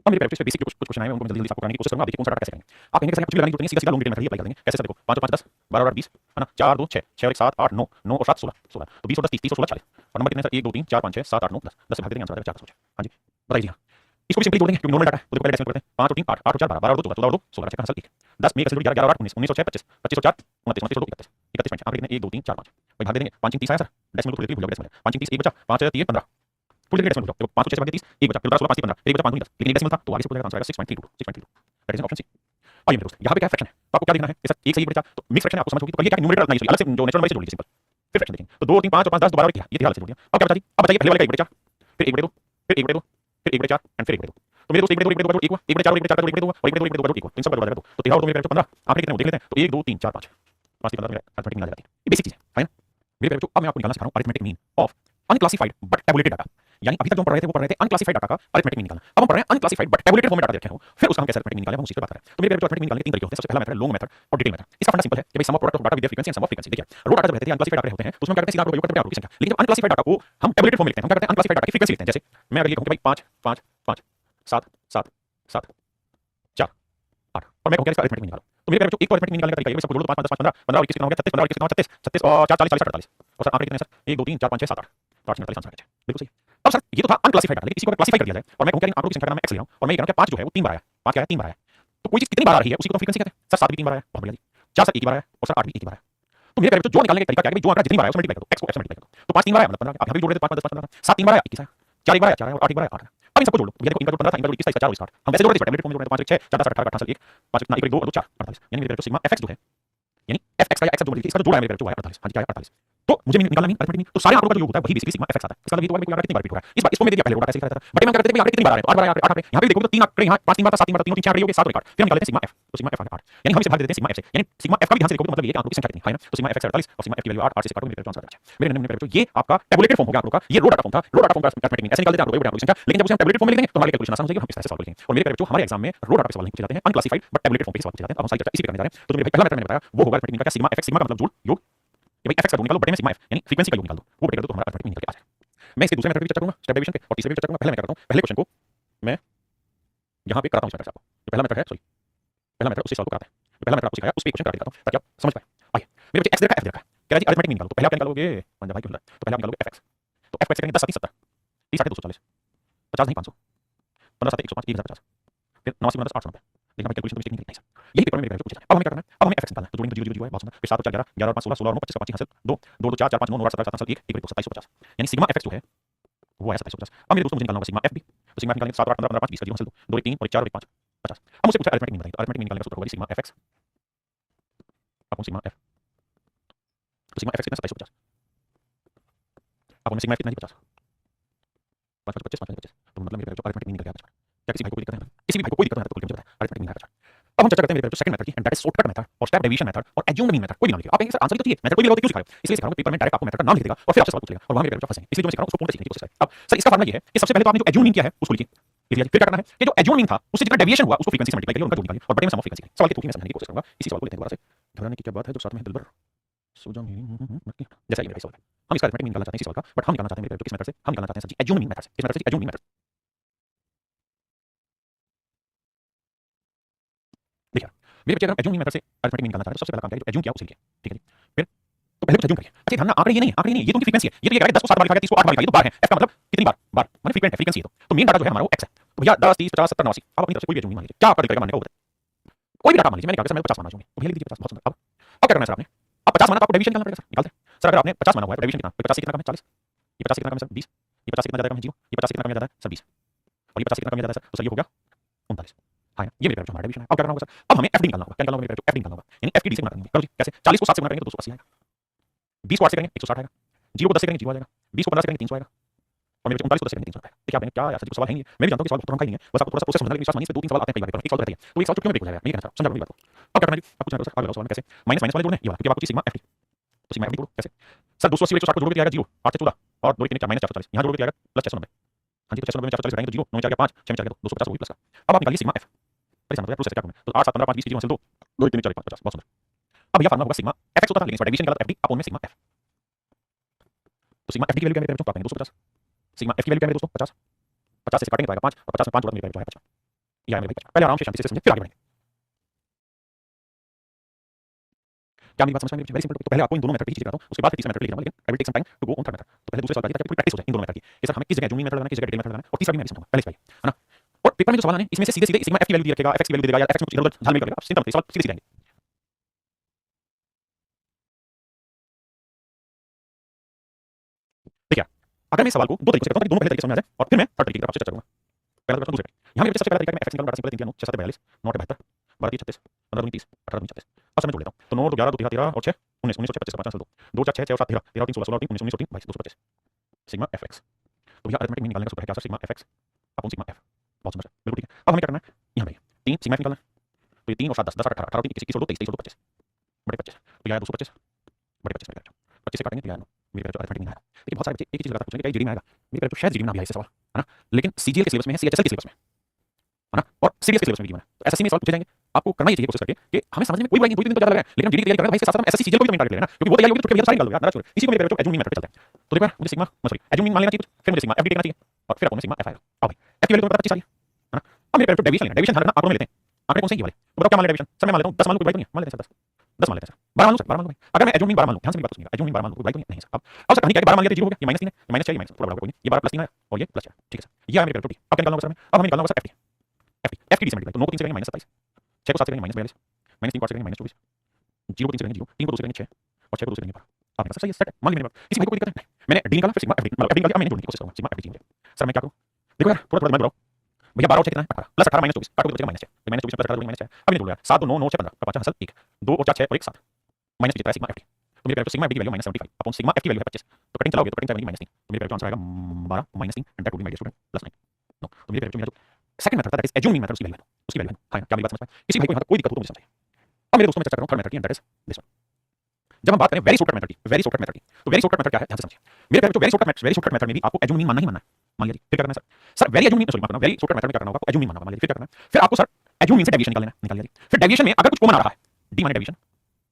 अब मेरे पास बेसिक कुछ क्वेश्चन आए हैं, उनको मैं जल्दी आपको कराने की कोशिश करूंगा। आप देखिए कौन सा डाटा कैसे करेंगे, आप कहेंगे सर कुछ भी लगाने की जरूरत नहीं, सीधा सीधा लॉन्ग डिटेल मेथड ही अप्लाई कर देंगे। कैसे सर देखो 5 और 5 10 12 और 8 20 है ना, 4 2 6 6 और 1 7 8 9 9 और 7 16 16, तो 20 और 10 30 30 और 16 40, और नंबर कितने सर 1 2 3 4 5 6 7 8 9 10 10 से भाग देंगे आंसर आ जाएगा 4 सोचे। हां जी बताइए, हां इसको भी सिंपली जोड़ देंगे क्योंकि नॉर्मल डाटा है, तो देखो पहले डेसिमल करते हैं 5 और 3 8 8 और 4 12 12 और 2 14 14 और 2 16 बचेगा आंसर 1, 10 में 1 से 11 11 और 8 19 19 और 6 25 25 और 4 29 29 और 2 31 31 आखिर कितने 1 2 3 4 5 भाई भाग देंगे 5 30 आया सर, डेसिमल को लेके भूल जाओगे, डेसिमल 5 30 1 बचा 5 3 15 फुल डिग्री डेसिमल हो जाओ, 5 6 भाग 30 1 बचा, फिर 16 5 15 1 बचा 5 10, लेकिन एक डेसिमल था तो आगे से हो जाएगा आंसर आएगा 6.32 6.32, दैट इज ऑप्शन सी। आइए मेरे दोस्त यहाँ पे क्या फ्रैक्शन है, तो आपको क्या देखना है, जैसा 1 से 1 बचा तो मिक्स फ्रैक्शन है, आपको समझ होगी, तो करिए क्या न्यूमरेटर अलग से जो नेचुरल नंबर से जोड़ लीजिए सिंपल, फिर फ्रैक्शन देखेंगे तो 2 3 5 और 5 10 दोबारा किया, ये ध्यान से जोड़ दिया। अब क्या बचा जी, अब बताइए पहले वाले का 1/4 फिर 1/2 फिर 1/2 फिर 1/4 एंड फिर 1/2, तो मेरे दोस्त 1/2 1/2 1 हुआ 1/4 और 1/4 का 1/2 हुआ और 1/2 1/2 1 तो इन सब का जोड़ जाएगा 2, तो 13 और 2 मेरे 15 आपने कितने देख लेते हैं, तो 1 2 3 4 5 5 से 15 मेरा अरिथमेटिक मीन आ जाती है, ये बेसिक चीज है ना मेरे बच्चों। अब मैं आपको निकालना सिखा रहा हूं arithmetic mean of unclassified but tabulated data, यानी अभी तक जो हम पढ़ रहे थे वो पढ़ रहे थे अनक्लासिफाइड डाटा का अरिथमेटिक मीन निकालना, अब हम पढ़ रहे हैं अनक्लासिफाइड बट टैबुलेटेड फॉर्म में डाटा देखे हो, फिर उसका हम कैसे अरिथमेटिक मीन निकालें हम उसी पे बात करें। तो मेरे बच्चों अरिथमेटिक मीन निकालने के 3 तरीके होते हैं, सबसे पहला मेथड है लॉन्ग मेथड और डिटेल मेथड। इसका फंडा सिंपल है कि भाई sum of product of data with frequency and sum of frequency, देखिए रो डाटा जब रहते हैं अनक्लासिफाइड डाटा होते हैं तो उसमें क्या करते हैं सीधा प्रयोग करते हैं आरोप की संख्या, लेकिन जब अनक्लासिफाइड डाटा को हम टैबुलेटेड फॉर्म में लिखते हैं हम क्या करते हैं अनक्लासिफाइड डाटा की फ्रीक्वेंसी लिखते हैं, जैसे मैं अगर ये कहूं कि भाई 5 5 5 7 7 7 4 8 और मैं कहूं कि इसका अरिथमेटिक मीन निकालो, तो मेरे बच्चों एक तो अरिथमेटिक मीन निकालने का तरीका ये सबको जोड़ दो 5 5 10 15 15 और 21 कितना हो गया 36 15 और 21 कितना हुआ 36 36 और 4 40 40 48 और सर आंकड़े कितने सर 1 2 3 4 5 6 7 8 8 48 आंसर आ गया, बिल्कुल सही। अब सर ये तो था अनक्लासिफाइड डाटा, लेकिन इसी को अगर क्लासिफाई कर दिया जाए और मैं कहूं कि आंकड़ों की संख्या का नाम मैं x ले रहा हूं और मैं ये कह रहा हूं कि 5 जो है वो 3 बार आया, 5 क्या है 3 बार आया, तो कोई चीज कितनी बार आ रही है उसी को हम फ्रीक्वेंसी कहते हैं। सर 7 भी 3 बार आया, बहुत बढ़िया जी, 4 सर 1 ही बार आया और सर 8 भी 1 ही बार आया, तो मेरे कहने जो निकालने का तरीका क्या है कि जो आंकड़ा जितनी बार आया उसमें मल्टीप्लाई कर दो, x को x से मल्टीप्लाई कर दो, तो 5 3 बार आया मतलब 15, आप यहां भी जोड़ देते 5 10 15 7 3 बार आया 21 आया, 4 1 बार आया 4 आया और 8 1 बार आया 8 आया। अब इन सबको जोड़ लो, तो ये देखो इनका जोड़ 15 था, इनका जोड़ 21 था, 4 और 60 हम वैसे जोड़ रहे थे टैबलेट फॉर्म में जोड़ रहे थे 5 1 6 4 10 18 18 1 5 इतना 1 2 और 2 4 48, यानी मेरे सिग्मा fx जो है यानी fx का या x जोड़ लीजिए, इसका जो जोड़ा है मेरे जो है 48, हां जी क्या है 48, तो मुझे निकालना मीन अरिथमेटिक मीन, तो सारे आंकड़ों का जो योग होता है वही बेसिकली सिग्मा fx आता है। इसका मतलब ये तो है कि आंकड़ा कितनी बार रिपीट हो रहा है, इस बार इसको मैं दे दिया पहले वो डाटा कैसे लिखा था, बट मैं करते थे कि आंकड़े कितनी बार आए तो 8 बार आए 8 यहां पे देखोगे तो 3 आंकड़े यहां 5 3 बार था 7 3 बार 3 3 4 हो गए 7 और 1 फिर हम निकालते हैं सिग्मा f, तो सिग्मा f आ गया 8, यानी हम इसे भाग देते हैं सिग्मा f से, यानी सिग्मा f का भी ध्यान से देखोगे तो मतलब ये कि आंकड़ों की संख्या कितनी है ना, तो सिग्मा f 48 और सिग्मा f की वैल्यू 8 8 से काटो मेरे आंसर आ जाए। मेरे नन्हे बच्चों ये आपका टैबुलेटेड फॉर्म हो गया आंकड़ों का, ये रो डाटा फॉर्म था, रो डाटा फॉर्म का अरिथमेटिक मीन ऐसे निकाल देते हैं आंकड़ों की संख्या, लेकिन जब उसे हम टैबुलेटेड फॉर्म में लिख देंगे तो हमारे कैलकुलेशन आसान हो जाएगी, हम इस तरह से सॉल्व करेंगे। और मेरे बच्चों हमारे एग्जाम में रो डाटा पे सवाल नहीं पूछे जाते हैं, अनक्लासिफाइड बट टैबुलेटेड फॉर्म पे सवाल पूछे जाते हैं, अब हम सारी चर्चा इसी पे करने जा रहे हैं। तो जो मेरे भाई पहला मेथड मैंने बताया वो होगा अरिथमेटिक मीन का सिग्मा f, सिग्मा का मतलब जोड़ योग, ये भाई fx का जोड़ निकालो बटे में सिग्मा f यानी फ्रीक्वेंसी का योग निकाल दो, वो बटे कर दो तो हमारा अरिथमेटिक मीन निकल के आ जाएगा। मैं इसके दूसरे मेथड की चर्चा करूंगा स्टेप डेविएशन पे और तीसरे पे चर्चा करूंगा। पहले मैं क्या करता हूं, पहले क्वेश्चन को मैं यहां पे कराता हूं इस मेथड से आपको, जो पहला मेथड है सॉरी पहला मेथड उससे सॉल्व कराते हैं, जो पहला मेथड आपको सिखाया उस पे क्वेश्चन करा देता हूं ताकि आप समझ पाए। आइए मेरे बच्चे x दे रखा है f दे रखा है, कह रहा है जी अरिथमेटिक मीन निकालो, तो पहले आप क्या निकालोगे पंजा भाई क्यों, तो पहले आप निकालोगे fx, तो f को x करेंगे 10 7 70 30 240 50 नहीं 500, 15 7 105 1050, फिर 89 10 890, देखना भाई कैलकुलेशन तो मिस्टेक नहीं करनी है। यही पेपर में मेरे पूछे जाते हैं। अब हमें क्या करना है, अब हमें एफएक्स निकालना है। तो जोड़ेंगे तो 0 0 0 है, बहुत सुंदर। फिर 7 4 11 11 और 5 16 16 और 9 25 25 हासिल 2 2 2 4 4 5 9 9 8 17 17 1 1 2750, यानी सिग्मा एफएक्स जो है वो आया 2750। अब मेरे दोस्तों मुझे निकालना होगा सिग्मा एफबी। तो सिग्मा निकालेंगे 7 8 15 15 5 20 कर दिया हासिल 2 1 3 और 1 4 और 1 5 50। अब मुझसे पूछा अरिथमेटिक मीन बताइए, तो अरिथमेटिक मीन निकालने का सूत्र होगा sigma FX upon sigma F. तो सिग्मा एफएक्स कितना 2750 अपॉन सिग्मा एफ कितना है 50 5 5 25 5 25। तो मतलब मेरे जो अरिथमेटिक मीन निकल गया। क्या किसी भाई को कोई दिक्कत है? किसी भी भाई को कोई दिक्कत है तो मुझे बताएं, अरिथमेटिक मीन निकालना। अब हम चर्चा करते हैं मेरे जो सेकंड मेथड की, and that is shortcut method और स्टेप डेविएशन मेथड और एज्यूम्ड मीन मेथड। कोई भी नाम लिखिए आप, कहेंगे सर आंसर ही तो चाहिए, मेथड कोई भी लगाओ तो क्यों सिखा रहे हो? इसलिए सिखा रहा हूं पेपर में डायरेक्ट आपको मेथड का नाम लिख देगा और फिर आपसे सवाल पूछ लेगा और वहां मेरे जो फंसेंगे। इसलिए जो मैं सिखा रहा हूं उसको पूर्ण सीखने की कोशिश करें। अब सर इसका फार्मूला ये है कि सबसे पहले तो आपने जो एज्यूम्ड मीन किया है उसको लिखिए, फिर क्या करना है कि जो एज्यूम्ड मीन था उससे जितना डेविएशन हुआ उसको फ्रीक्वेंसी से मल्टीप्लाई करिए, उनका जो निकालिए और बटे में सम ऑफ फ्रीक्वेंसी। सवाल के थ्रू मैं समझाने की कोशिश करूंगा। इसी सवाल को लेते हैं दोबारा से। घबराने की क्या बात है, जो साथ में है दिलबर सो जाओ जैसा ये मेरा सवाल है। हम इसका अरिथमेटिक मीन निकालना चाहते हैं इसी सवाल का, बट हम निकालना चाहते हैं मेरे किस मेथड से, हम निकालना चाहते हैं सर जी एज्यूम्ड मीन मेथड से। किस मेथड से? Assumed mean method. देखिए मेरे बच्चे अगर एज्यूम मीन मेथड से अरिथमेटिक मीन निकालना चाह रहे हैं तो सबसे पहला काम क्या है, जो एज्यूम किया उसे लिखिए, ठीक है जी। फिर तो पहले कुछ एज्यूम करिए। अच्छा ध्यान ना, आंकड़े ये नहीं है, आंकड़े नहीं है, ये तो उनकी फ्रीक्वेंसी है। ये तो ये कह रहा है 10 को 7 बार लिखा गया, 30 को 8 बार लिखा गया, ये तो बार है। एफ का मतलब कितनी बार, बार माने फ्रीक्वेंट है, फ्रीक्वेंसी है। तो मेन डाटा जो है हमारा वो एक्स है। तो भैया 10 30 50 70 89 आप अपनी तरफ से कोई भी एज्यूम मान लीजिए, क्या आपका दिल करेगा मानने का वो बताइए। कोई भी डाटा मान लीजिए, मैंने कहा सर मैं 50 मानना चाहूंगा, तो भैया लिख दीजिए 50, बहुत सुंदर। अब क्या करना है सर आपने, अब 50 माना तो आपको डेविएशन निकालना पड़ेगा सर, निकालते हैं। सर अगर आपने 50 माना हुआ है तो डेविएशन कितना, 50 से कितना कम है 40, ये 50 से कितना कम है सर 20, ये 50 से कितना ज्यादा कम है 0, ये 50 से कितना कम है ज्यादा है सर 20, और ये 50 से कितना कम है ज्यादा है सर, तो सर ये हो गया 39। हाँ ये मेरे जो हमारा डेविएशन है। अब क्या करना होगा सर, अब हमें एफडी निकालना होगा। क्या निकालना होगा मेरे जो एफडी निकालना होगा, यानी एफ की डी से गुणा करेंगे। करो जी कैसे, 40 को 7 से गुणा करेंगे तो 280 आएगा, 20 को 8 से करेंगे 160 आएगा, 0 को 10 से करेंगे 0 आ जाएगा, 20 को 15 से करेंगे 300 आएगा, और मेरे 39 को 10 से करेंगे 300 आएगा। देखिए आपने क्या यार सर सवाल है ये, मैं भी जानता हूं कि सवाल बहुत नहीं है, बस आपको थोड़ा सा प्रोसेस समझना है। विश्वास मानिए इसमें 2 3 सवाल आते हैं कई बार पेपर में, एक सवाल रहता है तो एक सवाल चुटकियों में ब्रेक हो जाएगा, मैं ये कहना चाह रहा हूं, समझा मेरी बात को। अब क्या करना है जी, आप कुछ ना करो सर, आप लगाओ सवाल में कैसे माइनस माइनस वाले जोड़ना है, ये वाला क्योंकि आपको चाहिए सिग्मा एफडी। तो सिग्मा एफडी जोड़ो कैसे सर, 280 160 को जोड़ोगे तो आएगा 0 8 से 14 और 2 3 4 माइनस 440, यहां जोड़ोगे तो आएगा प्लस 690। हां जी तो 690 में 440 घटाएंगे तो 0 9 में 4 5 6 में 4 250 होगी प्लस का। अब आप निकालिए सिग्मा एफ, परेशान हो गया प्रोसेस क्या करना है। तो 8 7 15 5 20 की 0 हासिल 2 2 3 4 5 50, बहुत सुंदर। अब भैया फार्मूला होगा सिग्मा एफएक्स होता था लेकिन इसका डेविएशन निकाला तो एफडी अपॉन में सिग्मा एफ। तो सिग्मा एफडी की वैल्यू क्या है मेरे बच्चों, पाएंगे 250। सिग्मा एफ की वैल्यू क्या है मेरे दोस्तों 50, 50 से काटेंगे तो आएगा 5 और 50 में 5 जोड़ा मेरे वैल्यू है 55। ये है मेरे भाई, पहले आराम से शांति से समझिए फिर आगे बढ़ेंगे। क्या मेरी बात समझ में आई? Very simple. तो पहले आपको इन दोनों मेथड की चीज दिखाता हूं, उसके बाद फिर तीसरा मेथड लेके जाऊंगा, लेकिन I will take some time to go on third method. तो पहले दूसरे सवाल की ताकि पूरी प्रैक्टिस हो जाए इन दोनों मेथड की। ये सर हमें किस जगह जूमिंग मेथड लगाना है, किस जगह डेल मेथड लगाना है, और तीसरा भी मैं समझाऊंगा पहले से है ना। और पेपर में जो सवाल आने इसमें से सीधे सीधे सिग्मा एफ की वैल्यू दी रखेगा, एफएक्स की वैल्यू दे देगा या एफएक्स में कुछ इधर-उधर झालमेल करेगा, सिंपल सवाल सीधे सीधे आएंगे। देखिए अगर मैं इस सवाल को दो तरीके से करता हूं ताकि दोनों पहले तरीके समझ आ जाए और फिर मैं थर्ड तरीके की तरफ आपसे चर्चा करूंगा। पहला तो दूसरे यहां मेरे सबसे पहला तरीका है मैं एफएक्स निकालूंगा, डाटा सिंपल 3 9 6 7 42 9 72 12 3 36 15 2 30 18 2 36। अब मैं जोड़ लेता हूं तो 9 2 11 2 13 13 और 6 19 19 25 5 2 2 4 6 6 और 7 13 13 3 16 16 3 19 19 3 22 225 सिग्मा एफएक्स। तो भैया अरिथमेटिक मीन निकालने का सूत्र है क्या sir, sigma FX upon sigma F. बहुत सुंदर बिल्कुल ठीक है। अब हमें क्या करना है, यहां पे 3 सिग्मा एफ निकालना है। तो ये 3 और 7 10 10 18 18 3 21 21 और 2 23 23 और 2 25 बटे 25 तो यह आया 225 बटे 25 मेरे 25 से काटेंगे तो यह आया 9 मेरे जो अरिथमेटिक मीन आया। देखिए बहुत सारे बच्चे एक ही चीज लगातार पूछेंगे, कई जीडी में आएगा, मेरे जो शायद जीडी में ना भी आए ऐसे सवाल है ना, लेकिन सीजीएल के सिलेबस में है, सीएचएसएल के सिलेबस में है ना, और सीडीएस के सिलेबस में भी है। तो एसएससी में सवाल पूछे जाएंगे, आपको करना ही चाहिए कोशिश करके कि हमें समझने में कोई बुराई नहीं, 2 दिन तो ज्यादा लगा लेकिन जीडी की तैयारी कर रहे हैं भाई, इसके साथ हम एसएससी सीजीएल को भी तो मेन टारगेट लेना, क्योंकि वो तैयारी होगी तो छुट्टी भैया सारी निकाल दो यार, नाराज हो रहे। इसी को मेरे जो एजुम मीन मेथड पे चलते हैं। तो देखो मुझे सिग्मा सॉरी एजुम मीन मान लेना चाहिए, फिर मुझे सिग्मा एफडी देखना चाहिए और फिर अपन सिग्मा एफ आएगा। अब भाई एफ की वैल्यू तो पता 25 आ रही है ना। अब मेरे पे डेविएशन लेना, डेविएशन ध्यान रखना आंकड़ों में लेते हैं, आंकड़े कौन से ये वाले, तो बताओ क्या मान ले डेविएशन सर, मैं मान लेता हूं 10 मान लो, कोई बात नहीं है, मान लेते हैं सर 10 मान लेते हैं सर, 12 मान लो सर, 12 मान लो भाई। अगर मैं एजुम मीन 12 मान लूं, ध्यान से मेरी बात सुनिएगा, एजुम मीन 12 मान लो, कोई बात नहीं है सर। अब सर कहानी क्या है, 12 मान लिया तो 0 हो गया, ये -3 है, ये -6 ये माइनस पूरा बराबर कोई नहीं, ये 12 + 3 है और ये +4, ठीक है सर। ये है मेरे पे अब क्या निकालना होगा सर, अब हमें निकालना होगा सर एफडी, एफडी एफ की डी से मल्टीप्लाई, तो 9 को 3 से करेंगे -27, 6 को 7 से करेंगे -42, -3 को 8 से करेंगे -24, 0 को 3 से करेंगे 0, 3 को 2 से करेंगे 6 और 6 को 2 से करेंगे 12। आपने कहा सर ये सेट है, मान ली मेरी बात, किसी भाई को कोई दिक्कत है? मैंने डी निकाला फिर सिग्मा एफडी, मतलब एफडी निकाल के अब मैंने जोड़ने की कोशिश करूंगा, सिग्मा एफडी चाहिए मुझे। सर मैं क्या करूं, देखो यार थोड़ा थोड़ा दिमाग लगाओ भैया, 12 और 6 कितना है 18 प्लस 18 -24 काटो तो बचेगा -6, -24 में प्लस 18 -6। अब मैंने जोड़ लिया 7 2 9 9 6 15 5 हासिल 1 2 और 4 6 और 1 7 माइनस कितना है सिग्मा एफडी। तो मेरे पे सिग्मा एफडी की वैल्यू -75 अपॉन सिग्मा एफ की वैल्यू है 25, तो कटिंग चलाओगे तो कटिंग जाएगी -3, तो मेरे पे आंसर आएगा 12 -3 and that would be my dear student +9। No तो मेरे पे जो मेरा सेकंड मेथड था दैट इज एज्यूमिंग मेथड, उसकी वैल्यू है, उसकी वैल्यू है। हां क्या मेरी बात समझ में, किसी भाई को यहां तक कोई दिक्कत हो तो मुझे समझाइए। अब मेरे दोस्तों मैं चर्चा कर रहा हूं थर्ड मेथड की, and that is this one. जब हम बात करें वेरी शॉर्टकट मेथड की, वेरी शॉर्टकट मेथड की, तो वेरी शॉर्टकट मेथड क्या है ध्यान से समझिए। मेरे पे जो वेरी शॉर्टकट मेथड में भी आपको एज्यूम मीन मानना ही मानना है, मान लिया जी, फिर क्या करना है sir, sir very assume mean sorry माफ करना, वेरी शॉर्टकट मेथड में क्या करना होगा, आपको एज्यूम मीन मानना होगा, मान लिया फिर क्या करना है, फिर आपको सर एज्यूम मीन से डेविएशन निकाल लेना, निकाल लिया जी। फिर डेविएशन में अगर कुछ कॉमन आ रहा है, डी माने डेविएशन,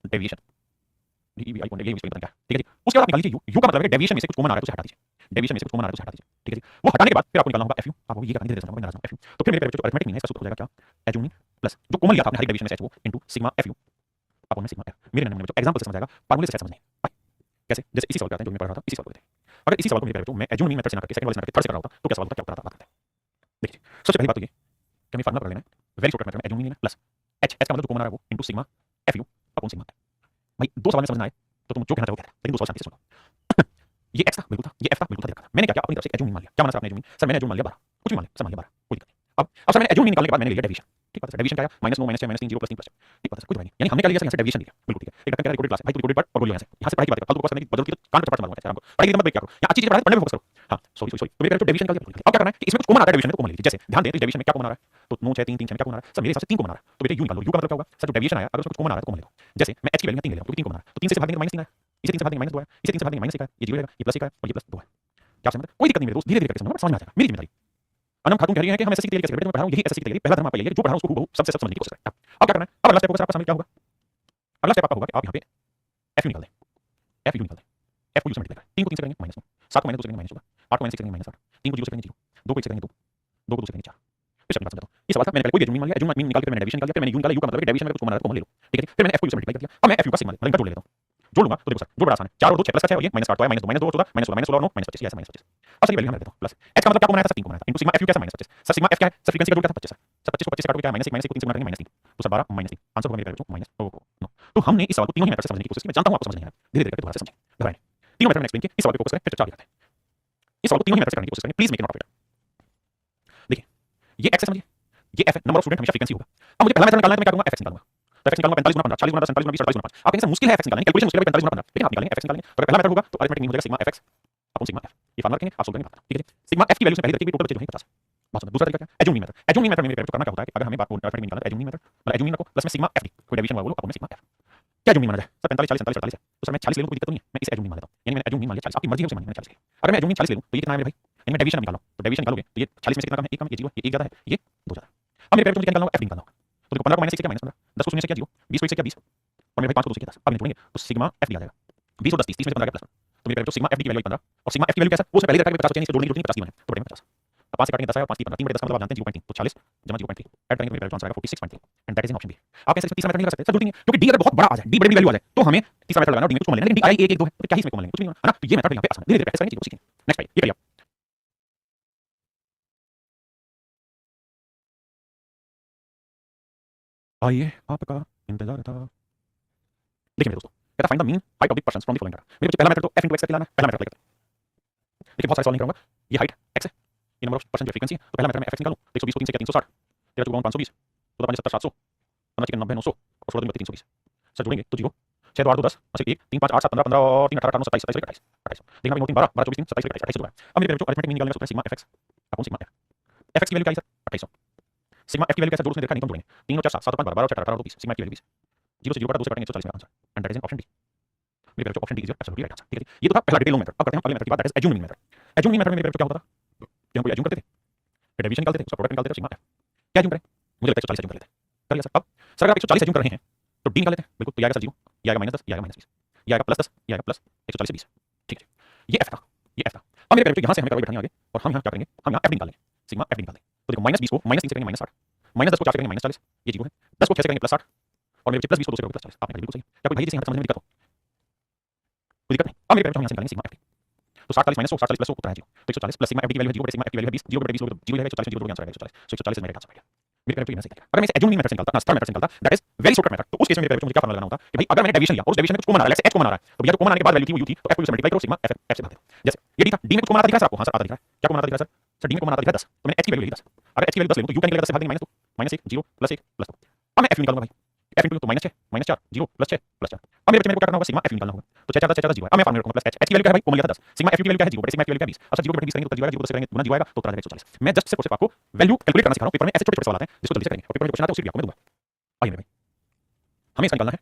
डेविएशन डीईवीआई कौन है, ये मुझे पता नहीं क्या है, ठीक है जी। उसके बाद आप निकाल लीजिए यू, यू का मतलब है डेविएशन में से कुछ कॉमन आ रहा है तो उसे हटा दीजिए, डेविएशन में से कुछ कॉमन आ रहा है तो उसे हटा दीजिए, ठीक है जी। वो हटाने के बाद फिर आपको निकालना होगा एफयू, आपको ये करना धीरे धीरे समझना होगा, एफयू। तो फिर मेरे पे जो अरिथमेटिक मीन है इसका सूत्र हो जाएगा क्या, एज्यूम मीन प्लस जो कॉमन लिया था आपने हर डेविएशन में से एच वो into sigma FU upon sigma F. मेरे नमूने में जो एग्जांपल से समझ आएगा, फार्मूले से समझ नहीं कैसे, जैसे इसी सवाल पे आते हैं जो मैं पढ़ रहा था, इसी सवाल को देखते हैं। अगर इसी सवाल को मेरे पे जो मैं एज्यूम मीन मेथड से ना करके सेकंड वाले से ना करके थर्ड से कर रहा होता तो क्या सवाल होता, क्या उत्तर आता, बात करते हैं। सबसे पहली बात तो ये कि हमें फार्मूला पकड़ लेना है वेरी शॉर्टकट मेथड में H union plus H H का मतलब जो कॉमन आ रहा है वो into sigma F you upon sigma F. भाई दो सवाल में समझना आए तो तुम जो कहना चाहो कहते लेकिन दो सवाल शांति से सुनो। ये एक्स था बिल्कुल था, ये एफ था बिल्कुल था, दे रखा था। मैंने क्या किया अपनी तरफ से एच यूनियन मान लिया। क्या माना सर आपने एच यूनियन? सर मैंने एच यूनियन मान लिया 12, कुछ भी मान लिया, सर मान लिया 12, कोई दिक्कत नहीं। अब सर मैंने एच यूनियन निकालने के बाद मैंने ले लिया डेविएशन। ठीक बात है सर, डेविएशन क्या आया -9 -6 -3 0 +3 +4। ठीक बात है सर, कोई बात नहीं। यानी हमने क्या लिया सर यहाँ से डेविएशन लिया, बिल्कुल ठीक है। एक ढक्कन कह रहा है रिकॉर्डेड क्लास है भाई, तू रिकॉर्डेड पढ़ और बोल यहाँ से पढ़ाई की बात कर, फालतू बकवास करने की बदल की तो कान पे चपड़ मारूंगा सर हमको। पढ़ाई की मत ब्रेक क्या करो, यहाँ अच्छी चीज पढ़ाई पढ़ने में फोकस करो। हां सॉरी सॉरी, तो मेरे जो डेविएशन निकाल दिया। अब क्या करना है कि इसमें कुछ कॉमन आता है डेविएशन में, तो कॉमन ले लीजिए। जैसे ध्यान दें तो डेविएशन में क्या कॉमन आ रहा है, तो 9 6 3 3 6 में क्या कॉमन आ रहा है सर? मेरे हिसाब से 3 कॉमन आ रहा है, तो बेटा यू निकाल लो। यू का मतलब क्या होगा सर? जो डेविएशन आया अगर उसमें कुछ कॉमन आ रहा है तो कॉमन ले लो। जैसे मैं एच की वैल्यू 3 ले लिया, क्योंकि 3 कॉमन आ रहा है, तो 3 से भाग देंगे तो -3 आया, इसे 3 से भाग देंगे -2 आया, इसे 3 से भाग देंगे -1 आया, ये 0 रहेगा, ये +1 आया और ये +2 है। क्या समझ में? कोई दिक्कत नहीं मेरे दोस्त, धीरे-धीरे करके समझो, समझ में आ जाएगा। मेरी जिम्मेदारी अनम खातून कह रही है कि हम एसएससी की तैयारी कैसे करें, मैं पढ़ा रहा हूं यही एसएससी की तैयारी, पहला धर्म आपका यही है कि जो पढ़ा रहा हूं उसको हूबहू सबसे सब समझने की कोशिश करें। अब क्या करना है? अब अगला स्टेप होगा सर आपका सामने क्या होगा? अगला स्टेप आपका होगा कि आप यहां पे एफ यू निकाल दें, एफ यू निकाल दें, एफ को यू से मल्टीप्लाई करें। 3 को 3 से करेंगे -9, 7 को -2 से करेंगे -14, 8 को -6 से करेंगे -8, 3 को 0 से करेंगे 0, 2 को 1 से करेंगे 2, 2 को 2 से करेंगे 4। फिर अपनी बात समझाता हूं। ये सवाल था मैंने पहले कोई एजुम मान लिया, एजुम मीन निकाल के मैंने डेविएशन निकाल दिया, फिर मैंने यू निकाला, यू का मतलब है डेविएशन में कुछ कॉमन आ रहा है तो कॉमन ले लो। ठीक है जी। फिर मैंने एफ को यू से मल्टीप्लाई कर दिया। अब मैं एफ यू का सिग्मा मतलब इनका जोड़ ले लेता हूं। जोड़ लूंगा तो देखो सर जोड़ बड़ा आसान है, 4 और 2 6 +6 और ये -8 तो आया -2 -2 14 -16 -16 और 9 -25, ये ऐसा -25। अब सर ये वैल्यू हम रख देता हूं प्लस एच का मतलब क्या कॉमन आया था? 3 कॉमन आया था इनटू सिग्मा एफ यू कैसा -25। सर सिग्मा एफ क्या है सर? फ्रीक्वेंसी का जोड़ क्या था? 25 है सर। 25 को 25 से काटोगे क्या है? -1 को 3 से गुणा करेंगे -3, तो सर 12 -3 आंसर होगा मेरे पेपर में -9। तो हमने इस सवाल को तीनों ही मेथड से समझने की कोशिश की। मैं जानता हूं आपको समझ नहीं आ रहा है, धीरे-धीरे करके दोबारा से समझें, घबराएं नहीं। तीनों मेथड मैंने एक्सप्लेन किए, इस सवाल पे फोकस करें, फिर चर्चा आगे करते हैं। इस सवाल को तीनों ही मेथड से करने की कोशिश करें, please make it not of it. देखिए ये एक्स है समझिए, ये एफ है, नंबर ऑफ स्टूडेंट हमेशा फ्रीक्वेंसी होगा। अब मुझे पहला मेथड निकालना है तो मैं क्या करूंगा? एफ निकालूंगा। तो एफ निकालूंगा 45 गुना 15, 40 गुना 10, 47 गुना 20, 48 गुना 5। आप कहेंगे सर मुश्किल है एफ निकालने, कैलकुलेशन मुश्किल है 45 गुना 15, लेकिन आप निकालेंगे एफ निकालेंगे। तो पहला मेथड होगा तो अरिथमेटिक मीन हो जाएगा sigma F x upon sigma F. ये फार्मूला रखेंगे, आप सोल्व करेंगे, ठीक है जी। सिग्मा एफ की वैल्यू से पहले देखिए टोटल बच्चे जो है 50 है। बात सुनो, दूसरा तरीका क्या है? Assume mean method. Assume mean method में करना क्या होता है कि अगर हमें बात को अरिथमेटिक मीन निकालना है, एजुम मीन मेथड मतलब एजुम मीन रखो प्लस में सिग्मा एफ डी, कोई डेविएशन हुआ बोलो अपॉन में सिग्मा एफ। क्या एजुम मीन माना जाए सर? 45 40 47 48 है, तो सर मैं 40 ले लूं कोई दिक्कत तो नहीं है, मैं इसे एजुम मीन मान लेता हूं। यानी मैंने एजुम मीन मान लिया 40, आपकी मर्जी है उसे माननी, मैंने 40 लिया। अगर मैं एजुम मीन 40 ले लूं तो ये कितना है मेरे भाई? यानी मैं डेविएशन निकाल लूं, तो डेविएशन निकालोगे तो ये 40 में से कितना कम है? 1 कम है, ये 0 है, ये 1 ज्यादा है, ये 2 ज्यादा है। अब मेरे पेपर में क्या निकालना होगा? एफ निकालना होगा। तो देखो 15 को -1 से क्या -15, 10 को 0 से क्या 0, 20 को 1 से क्या 20 और मेरे भाई 5 को 2 से क्या 10। अब इन्हें जोड़ेंगे तो सिग्मा एफ डी आ जाएगा। 20 और 10 30 30 में से 15 का प्लस, तो मेरे पेपर में सिग्मा एफ डी की वैल्यू 15 और सिग्मा एफ की वैल्यू क्या है? वो उसने पहले रखा है 50 बचा, इससे जोड़ने की जरूरत नहीं, 50 की है तो बढ़ेगा 50। अब 5 से काटेंगे 10 है और 5 3 15, 3 बटे 10 का मतलब आप जानते हैं 0.3, तो 40 जमा 0.3 ऐड करेंगे तो मेरे पेपर आंसर आएगा 46.3 and that is an option B. आप कैसे तीसरा मेथड नहीं कर सकते सर? जरूरत नहीं है, क्योंकि डी अगर बहुत बड़ा आ जाए, डी बड़ी वैल्यू आ जाए तो हमें तीसरा मेथड लगाना और डी में कुछ कॉमन लेना, लेकिन डी आई 1 1 2 है तो क्या ही इसमें कॉमन लेंगे? कुछ नहीं है ना। तो ये मेथड यहां पे आसान है, धीरे-धीरे प्रैक्टिस करेंगे, चीजों को सीखेंगे। नेक्स्ट ये करिए आप। आइए आपका इंतजार था। देखिए मेरे दोस्तों, कहता find the mean height of the persons from the following data. मेरे बच्चे पहला मेथड तो f x करके लाना है, पहला मेथड अप्लाई करते हैं। देखिए बहुत सारे सवाल नहीं करूंगा, ये हाइट x है, ये नंबर ऑफ पर्सन जो फ्रीक्वेंसी है, तो पहला मेथड में f निकालूं, 120 को 3 से क्या 360, 13 चौका 520, 14 5 70 700, 15 90 900 और 16 3 320। सर जोड़ेंगे तो 0 6 2 8 2 10 1 3 5 8 7 15 15 और 3 18 18 27 27 28 देखना भी 9 3 12 12 24 3 27 28 28 होगा। अब मेरे जो अरिथमेटिक मीन निकालने का सूत्र है sigma fx upon sigma f। fx की वैल्यू क्या है सर? 2800। सिग्मा f की वैल्यू क्या है? जो उसने देखा नहीं, तुम जोड़ेंगे 3 और 4 7 7 5 12 12 और 4 18 20, सिग्मा f की वैल्यू 20, 0 से 0 काटा 2 से काटेंगे 140 मेरा answer and that is an option D. मेरे पेपर जो option D is your absolutely right answer, ठीक है जी। ये तो था पहला डिटेल मेथड। अब करते हैं अगले मेथड की बात, that is assuming method. Assuming method में मेरे पेपर क्या होता था कि हम कोई एज्यूम करते थे, फिर डेविएशन निकालते थे, उसका प्रोडक्ट निकालते थे, सिग्मा एफ। क्या एज्यूम करें? मुझे लगता है 140 एज्यूम कर लेते हैं, कर लिया सर। अब सर अगर आप 140 एज्यूम कर रहे हैं तो डी निकाल लेते हैं, बिल्कुल। तो ये आएगा सर 0, ये आएगा -10, ये आएगा -20, ये आएगा +10, ये आएगा प्लस 140 से 20, ठीक है। ये एफ था, ये एफ था। अब मेरे पेपर यहां से हमें कार्रवाई बैठानी आगे और हम यहां क्या करेंगे? हम यहां एफ निकालेंगे, सिग्मा एफ निकालेंगे। तो देखो -20 को -3 से करेंगे -60, -10 को 4 से करेंगे -40, ये 0 है, 10 को 6 से करेंगे +60 और मेरे बच्चे +20 को 2 से करोगे +40। आपने बिल्कुल सही। क्या कोई भाई जैसे यहां समझने में दिक्कत हो? कोई दिक्कत नहीं। अब मेरे पेपर हम यहां से निकालेंगे सिग्मा एफ। तो 60 40 -100, 60 40 +100 उतना है 0, तो 140 प्लस सिग्मा एफ की वैल्यू है 0 बटे सिग्मा एफ की वैल्यू है 20, 0 बटे 20 0 रहेगा, 140 0 आंसर आएगा 140, तो 140 इज मेरा आंसर आएगा। मेरे पेपर में सही था। अगर मैं इसे एज्यूमिंग मेथड से निकालता, थर्ड मेथड से निकालता, that is very shortcut method, तो उस केस में मेरे पेपर मुझे क्या फार्मूला लगाना होता कि भाई अगर मैंने डेविएशन लिया और उस डेविएशन में कुछ कॉमन आ रहा है, लेट्स से h कॉमन आ रहा है, तो भैया जो कॉमन आने के बाद वैल्यू थी वो u थी, तो f को u से मल्टीप्लाई करो, सिग्मा f f से भाग दो। जैसे ये डी था, डी में कुछ कॉमन आता दिख रहा है सर आपको? हां सर आता दिख रहा है। क्या कॉमन आता दिख रहा है सर? सर डी में कॉमन आता दिख रहा है 10, तो मैंने h की वैल्यू ली 10। अगर h की वैल्यू 10 ले लूं तो u का निकलेगा 10 से भाग देंगे -2, -1 0 +1 +2। अब मैं f निकालूंगा भाई, f तो -6 -4 0 +6 +4। अब मेरे बच्चे मेरे को क्या करना होगा? सिग्मा f निकालना होगा, तो 6 4 10 6 0 है। अब मैं फार्मूला रखूंगा प्लस h की वैल्यू क्या है भाई? कॉमन लिया था 10, सिग्मा f की वैल्यू क्या है? 0 बटे सिग्मा f की वैल्यू क्या है? 20। अच्छा 0 बटे 20 करेंगे तो 10 0 से करेंगे गुना 0 आएगा, तो उत्तर आ जाएगा 140। मैं जस्ट सिर्फ आपको वैल्यू कैलकुलेट करना सिखा रहा हूं, पेपर में ऐसे छोटे-छोटे सवाल आते हैं जिसको जल्दी से करेंगे और पेपर में क्वेश्चन आता है उसकी भी आपको मैं दूंगा। आइए मेरे भाई, हमें इसका निकालना है,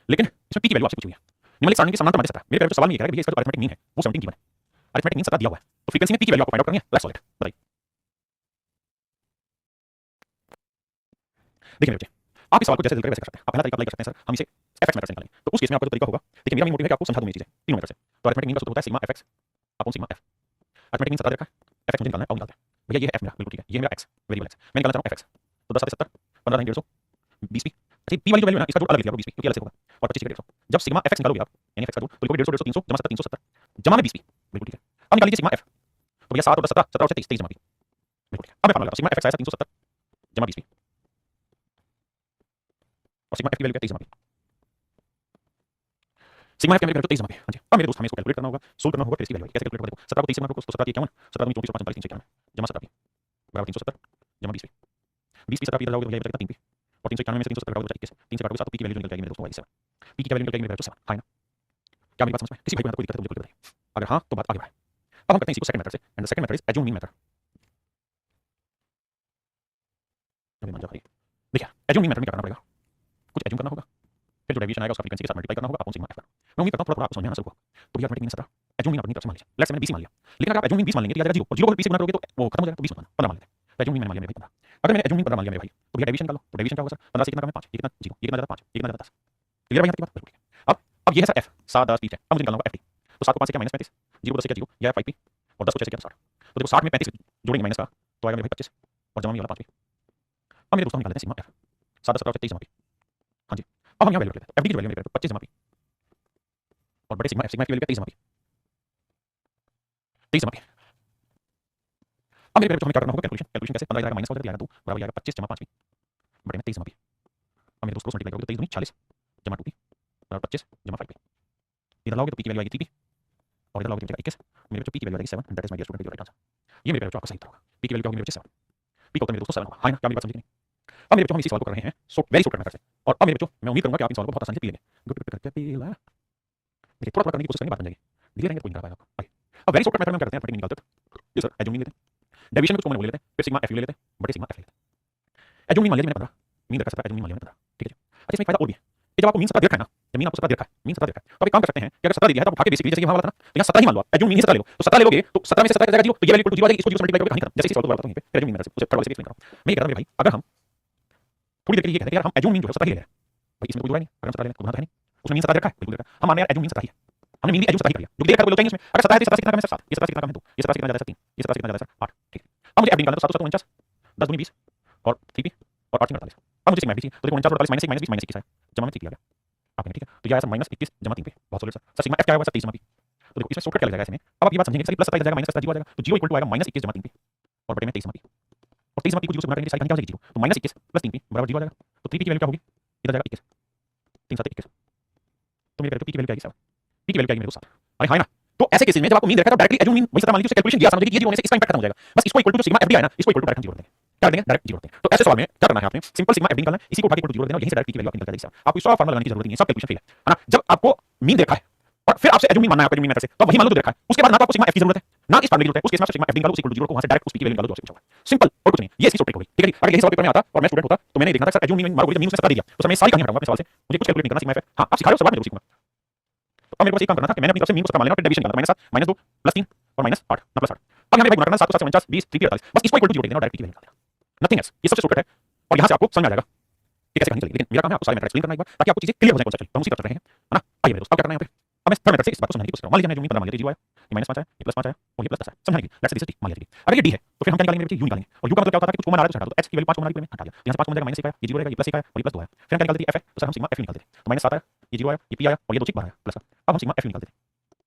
लेकिन इसमें p की वैल्यू आपसे पूछी हुई है। निम्नलिखित सारणी के समानांतर मान 17। मेरे पेपर में सवाल नहीं कह रहा है भैया इसका जो अरिथमेटिक मीन है वो 17 गिवन है, अरिथमेटिक मीन 17 दिया हुआ है, तो फ्रीक्वेंसी में p की वैल्यू आपको फाइंड आउट करनी है। लेट्स सॉल्व इट, बताइए। देखिए मेरे बच्चे, आप इस सवाल को जैसे दिल करे वैसे कर सकते हैं। आप पहला तरीका अप्लाई कर सकते हैं सर, हम इसे fx मेथड से निकालेंगे। तो उस केस में आपका जो तरीका होगा, देखिए मेरा मेन मोटिव है कि आपको समझा दूं ये चीजें तीनों मेथड से। तो अरिथमेटिक मीन का सूत्र होता है sigma fx upon sigma f। Arithmetic mean 17 रखा है, fx मुझे निकालना है, और निकालते हैं। भैया ये है f मेरा, बिल्कुल ठीक है, ये मेरा x वेरिएबल x, मैं निकालना चाह रहा हूं fx। तो 10 7 70 15 150 20 भी, अच्छा p वाली जो वैल्यू है ना इसका जोड़ अलग लिख लिया 20 भी, क्योंकि अलग से होगा, और 25 150। जब सिग्मा fx निकालोगे आप, यानी fx का जोड़, तो लिखोगे 150 150 300 जमा 70 370 जमा में 20 भी, बिल्कुल ठीक है। अब निकाल लीजिए सिग्मा f, तो भैया 7 और 10 17 17 और 23 23 जमा भी, बिल्कुल ठीक है। अब मैं फार्मूला लगाता हूं, सिग्मा एफ एक्स आया 370 जमा 20 और सिग्मा एफ की वैल्यू क्या 23 जमा p। सिग्मा एफ की वैल्यू 23 जमा p। हां जी, अब मेरे दोस्त हमें इसको कैलकुलेट करना होगा, सोल्व करना होगा, फिर इसकी वैल्यू कैसे कैलकुलेट करें। देखो 17 को 23 से गुणा करो तो 17 की 51, 17 दूनी 24 और 5 45 391 जमा 17p बराबर 370 जमा 20p। 20 17 p इधर जाओगे तो यह बचेगा 3p और 391 में से 370 घटाओगे तो 21। 3 से काटोगे 7 तो p की वैल्यू निकल जाएगी मेरे दोस्तों 7। p की वैल्यू निकल जाएगी मेरे भाई 7। हां ना, क्या मेरी बात समझ में? किसी भाई को कोई दिक्कत है तो मुझे बताइए, अगर हां तो बात आगे बढ़ाएं। अब हम करते हैं इसको सेकंड मेथड से, and the second method is assume mean method. अभी मान जा भाई, देखिए एज्यूम मीन मेथड में क्या करना पड़ेगा, कुछ एज्यूम करना होगा, फिर जो डेविएशन आएगा उसका फ्रीक्वेंसी के साथ मल्टीप्लाई करना होगा अपॉन सिग्मा एफ। मैं उम्मीद करता हूं थोड़ा समझ में आना शुरू हुआ। तो भैया ऑटोमेटिक मीन 17 एज्यूम मीन अपनी तरफ से मान लीजिए, लेट्स से मैंने 20 मान लिया, लेकिन अगर आप एज्यूम मीन 20 मान लेंगे तो याद रखिए 0 और 0 को 20 से गुणा करोगे तो वो खत्म हो जाएगा, तो 20 मान 15 मान लेते हैं। तो एज्यूम मीन मान लिया मेरे भाई 15। अगर मैंने एज्यूम मीन 15 मान लिया मेरे भाई तो भैया डेविएशन निकालो, तो डेविएशन क्या होगा सर, 15 से कितना कम है 5, ये कितना 0, ये कितना ज्यादा 5, ये कितना ज्यादा 10। क्लियर है भाई यहाँ तक की बात, बिल्कुल ठीक है। अब ये है सर एफ 7 10 30 है, अब मुझे निकालना होगा एफ टी। तो 7 को 5 से क्या -35, 0 को 10 से क्या 0, यह है 5p और 10 को 6 से क्या 60। तो देखो 60 में 35 जोड़ेंगे माइनस का तो आएगा मेरे भाई 25 और जमा में वाला 5p। अब मेरे दोस्तों हम निकाल लेते हैं सिग्मा एफ 7 17 23 जमा p। हां जी, अब हम यहां वैल्यू रख लेते हैं, एफ डी की वैल्यू मेरे 25 जमा p और बड़े सिग्मा एफ की वैल्यू 23 जमा p, 23 जमा p। अब मेरे को हमें क्या करना होगा कैलकुलेशन, कैलकुलेशन कैसे 15 आएगा माइनस हो जाएगा 2 बराबर आएगा 25 जमा 5p बटे में 23 जमा p। अब मेरे दोस्तों क्रॉस मल्टीप्लाई करोगे तो 23 दूनी 40 जमा 2p बराबर 25 जमा 5p। इधर लाओगे तो p की वैल्यू आएगी 3p और इधर लाओगे तो 21। मेरे बच्चों p की वैल्यू आएगी 7 and that is my dear student right answer. ये मेरे बच्चों आपका सही उत्तर होगा, p की वैल्यू क्या होगी मेरे बच्चे 7, p का उत्तर मेरे दोस्तों 7 होगा। हां ना, क्या मेरी बात समझ नहीं? अब मेरे बच्चों हम इसी सवाल को कर रहे हैं सो वेरी शॉर्ट मेथड से, और अब मेरे बच्चों मैं उम्मीद करूंगा कि आप इन सवालों को बहुत आसानी से पी लेंगे। गुड गुड करके पी ला, देखिए थोड़ा थोड़ा करने की कोशिश करेंगे, बात बन जाएगी। धीरे रहेंगे तो कोई नहीं कर पाएगा। आइए अब वेरी शॉर्ट मेथड में हम क्या करते हैं, निकालते हैं जी सर एज्यूम मीन लेते हैं, डेविएशन को कॉमन ले लेते हैं, फिर सिग्मा एफ ले लेते हैं बटे सिग्मा एफ ले लेते हैं। एज्यूम मीन मान लिया मैंने 15, मीन रखा 17, एज्यूम मीन मान लिया मैंने 15, ठीक है जी। अच्छा इसमें एक फायदा और भी है कि जब आपको मीन 17 दे रखा है ना, जब मीन आपको 17 दे रखा है, मीन 17 दे रखा है, तो आप एक काम कर सकते हैं कि अगर 17 दे दिया है तो आप उठा के बेसिकली जैसे ये हमारा वाला था ना, तो यहाँ 17 ही मान लो आप, एज्यूम मीन ही 17 ले लो, तो 17 ले लोगे तो 17 में से 17 जाएगा 0 तो ये वैल्यू इक्वल टू 0 आ जाएगी, इसको 0 से मल्टीप्लाई करोगे कहानी खत्म। जैसे इस सवाल को दोबारा बताऊं यहीं पे, फिर एज्यूम मीन मेथड से उसे थोड़ा वैसे एक्सप्लेन कर रहा हूं। मैं ये कह रहा हूं मेरे भाई, अगर हम थोड़ी देर के लिए ये कहते हैं यार हम एज्यूम मीन जो है 17 ही ले रहे हैं, भाई इसमें कोई जुड़ा नहीं, अगर हम 17 ले लें तो गुना तो है नहीं, उसमें मीन 17 रखा है, बिल्कुल रखा है, हम मान रहे हैं एज्यूम मीन 17 ही है, हमने मीन भी एज्यूम 17 ही कर लिया, जो देखा है वो लोग चाहिए उसमें। अगर 17 है तो 17 से कितना कम है सर 7, ये 17 से कितना कम है 2, ये 17 से कितना ज्यादा है 3, ये 17 से कितना ज्यादा है सर 8, ठीक है। अब मुझे एफ निकालना है तो 7 7 49 10 दूनी 20 और 3p और 8 48। अब मुझे सिग्मा एफ चाहिए, तो देखो 49 48 -1 -20 -21 है, जमा में 3p आ गया आपने, ठीक है। तो ये आया सर -21 जमा 3p, बहुत solid sir. Sir sigma F क्या होगा सर 23 जमा p। तो देखो इसमें शॉर्टकट क्या लग जाएगा इसमें, अब आप ये बात समझेंगे सर प्लस 27 जाएगा माइनस 0 आ जाएगा, तो 0 इक्वल टू आएगा -21 जमा 3p और बटे में 23 जमा p, और 23 जमा p को 0 से गुणा करेंगे सारी कहानी क्या हो जाएगी 0, तो -21 प्लस 3p बराबर 0 आ जाएगा। तो 3p की वैल्यू क्या होगी, इधर जाएगा 21, 3 7 21, तो मेरे p की वैल्यू क्या आएगी 7, p की वैल्यू क्या आएगी मेरे को 7। अरे हां ना, तो ऐसे केसेस में जब आपको मीन देखा तो डायरेक्टली एज्यूम मीन वही 17 मान लीजिए, उससे कैलकुलेशन दिया समझ लीजिए ये 0 होने से इसका इंपैक्ट खत्म हो जाएगा, बस इसको equal to sigma F D आया ना, इसको इक्वल टू डायरेक्ट 0 रख देंगे, क्या कर देंगे डायरेक्ट 0 रख देंगे। तो ऐसे सवाल में क्या करना है आपने, सिंपल सिग्मा एफ डी निकालना है, इसी को उठा के इक्वल टू 0 रख देना और यहीं से डायरेक्ट p की वैल्यू आपकी निकल जाएगी। आपको इसका फार्मूला लगाने की जरूरत नहीं है, सब कैलकुलेशन फेल है ना। जब आपको मीन देखा है और फिर आपसे एज्यूम मीन मानना है आपको एज्यूम मीन मेथड से, तो वही मान लो जो देखा है, उसके बाद ना तो आपको सिग्मा एफ की जरूरत है ना इस फार्मूले की जरूरत है, उस केस में आप सिग्मा एफ डी निकालो उसी इक्वल टू 0 को वहां से डायरेक्ट उस p की वैल्यू निकालो जो आपसे पूछा हुआ है, सिंपल और कुछ नहीं, ये इसकी शॉर्ट ट्रिक होगी, ठीक है जी। अगर यही सवाल पेपर में आता और मैं स्टूडेंट होता तो मैंने देखना था सर एज्यूम मीन मारो मीन उसने 17 दे दिया, तो सर मैं सारी कहानी हटाऊंगा अपने सवाल से, मुझे कुछ कैलकुलेट नहीं करना सिग्मा एफ। हां आप सिखा रहे हो सवाल में सीखूंगा, तो अब मेरे को बस एक काम करना था कि मैंने अपनी तरफ से मीन को 17 मान लेना, फिर डेविएशन निकालना -7 -2 +3 और -8 ना +8। अब यहां पे भाई गुणा करना 7 को 7 49 20 3p 48, बस इसको इक्वल टू 0 देना और डायरेक्ट p की वैल्यू निकाल देना, नथिंग एल्स। ये सबसे शॉर्टकट है और यहां से आपको समझ आ जाएगा कि कैसे कहानी चलेगी, लेकिन मेरा काम है आपको सारे मेथड एक्सप्लेन करना एक बार ताकि आपको चीजें क्लियर हो जाए कॉन्सेप्ट, तो हम उसी तरफ रहे हैं है ना। आइए मेरे दोस्तों अब क्या करना है यहां पे, अब मैं थर्ड मेथड से इस बात को समझने की कोशिश कर रहा हूं। मान लीजिए मैंने जो मीन 15 मान लिया, 0 आया, ये -5 आया, ये +5 आया और ये +10 आया, समझाने के लिए लेट्स से दिस मान लिया। अगर ये d है तो फिर हम क्या निकालेंगे मेरे बच्चे, u निकालेंगे, और u का मतलब क्या होता है कि कुछ कॉमन आ रहा है तो हटा दो, तो h की वैल्यू 5 कॉमन आ रही है हटा दिया, यहां से 5 कॉमन जाएगा -1 आया, ये 0 रहेगा, ये +1 आया और ये +2 आया, फिर हम क्या निकालते थे f है, तो सर हम सिग्मा f निकालते थे, तो -7 आया, ये 0 आया, ये p आया और ये 2 से 12 आया प्लस का, अब हम सिग्मा f निकालते थे,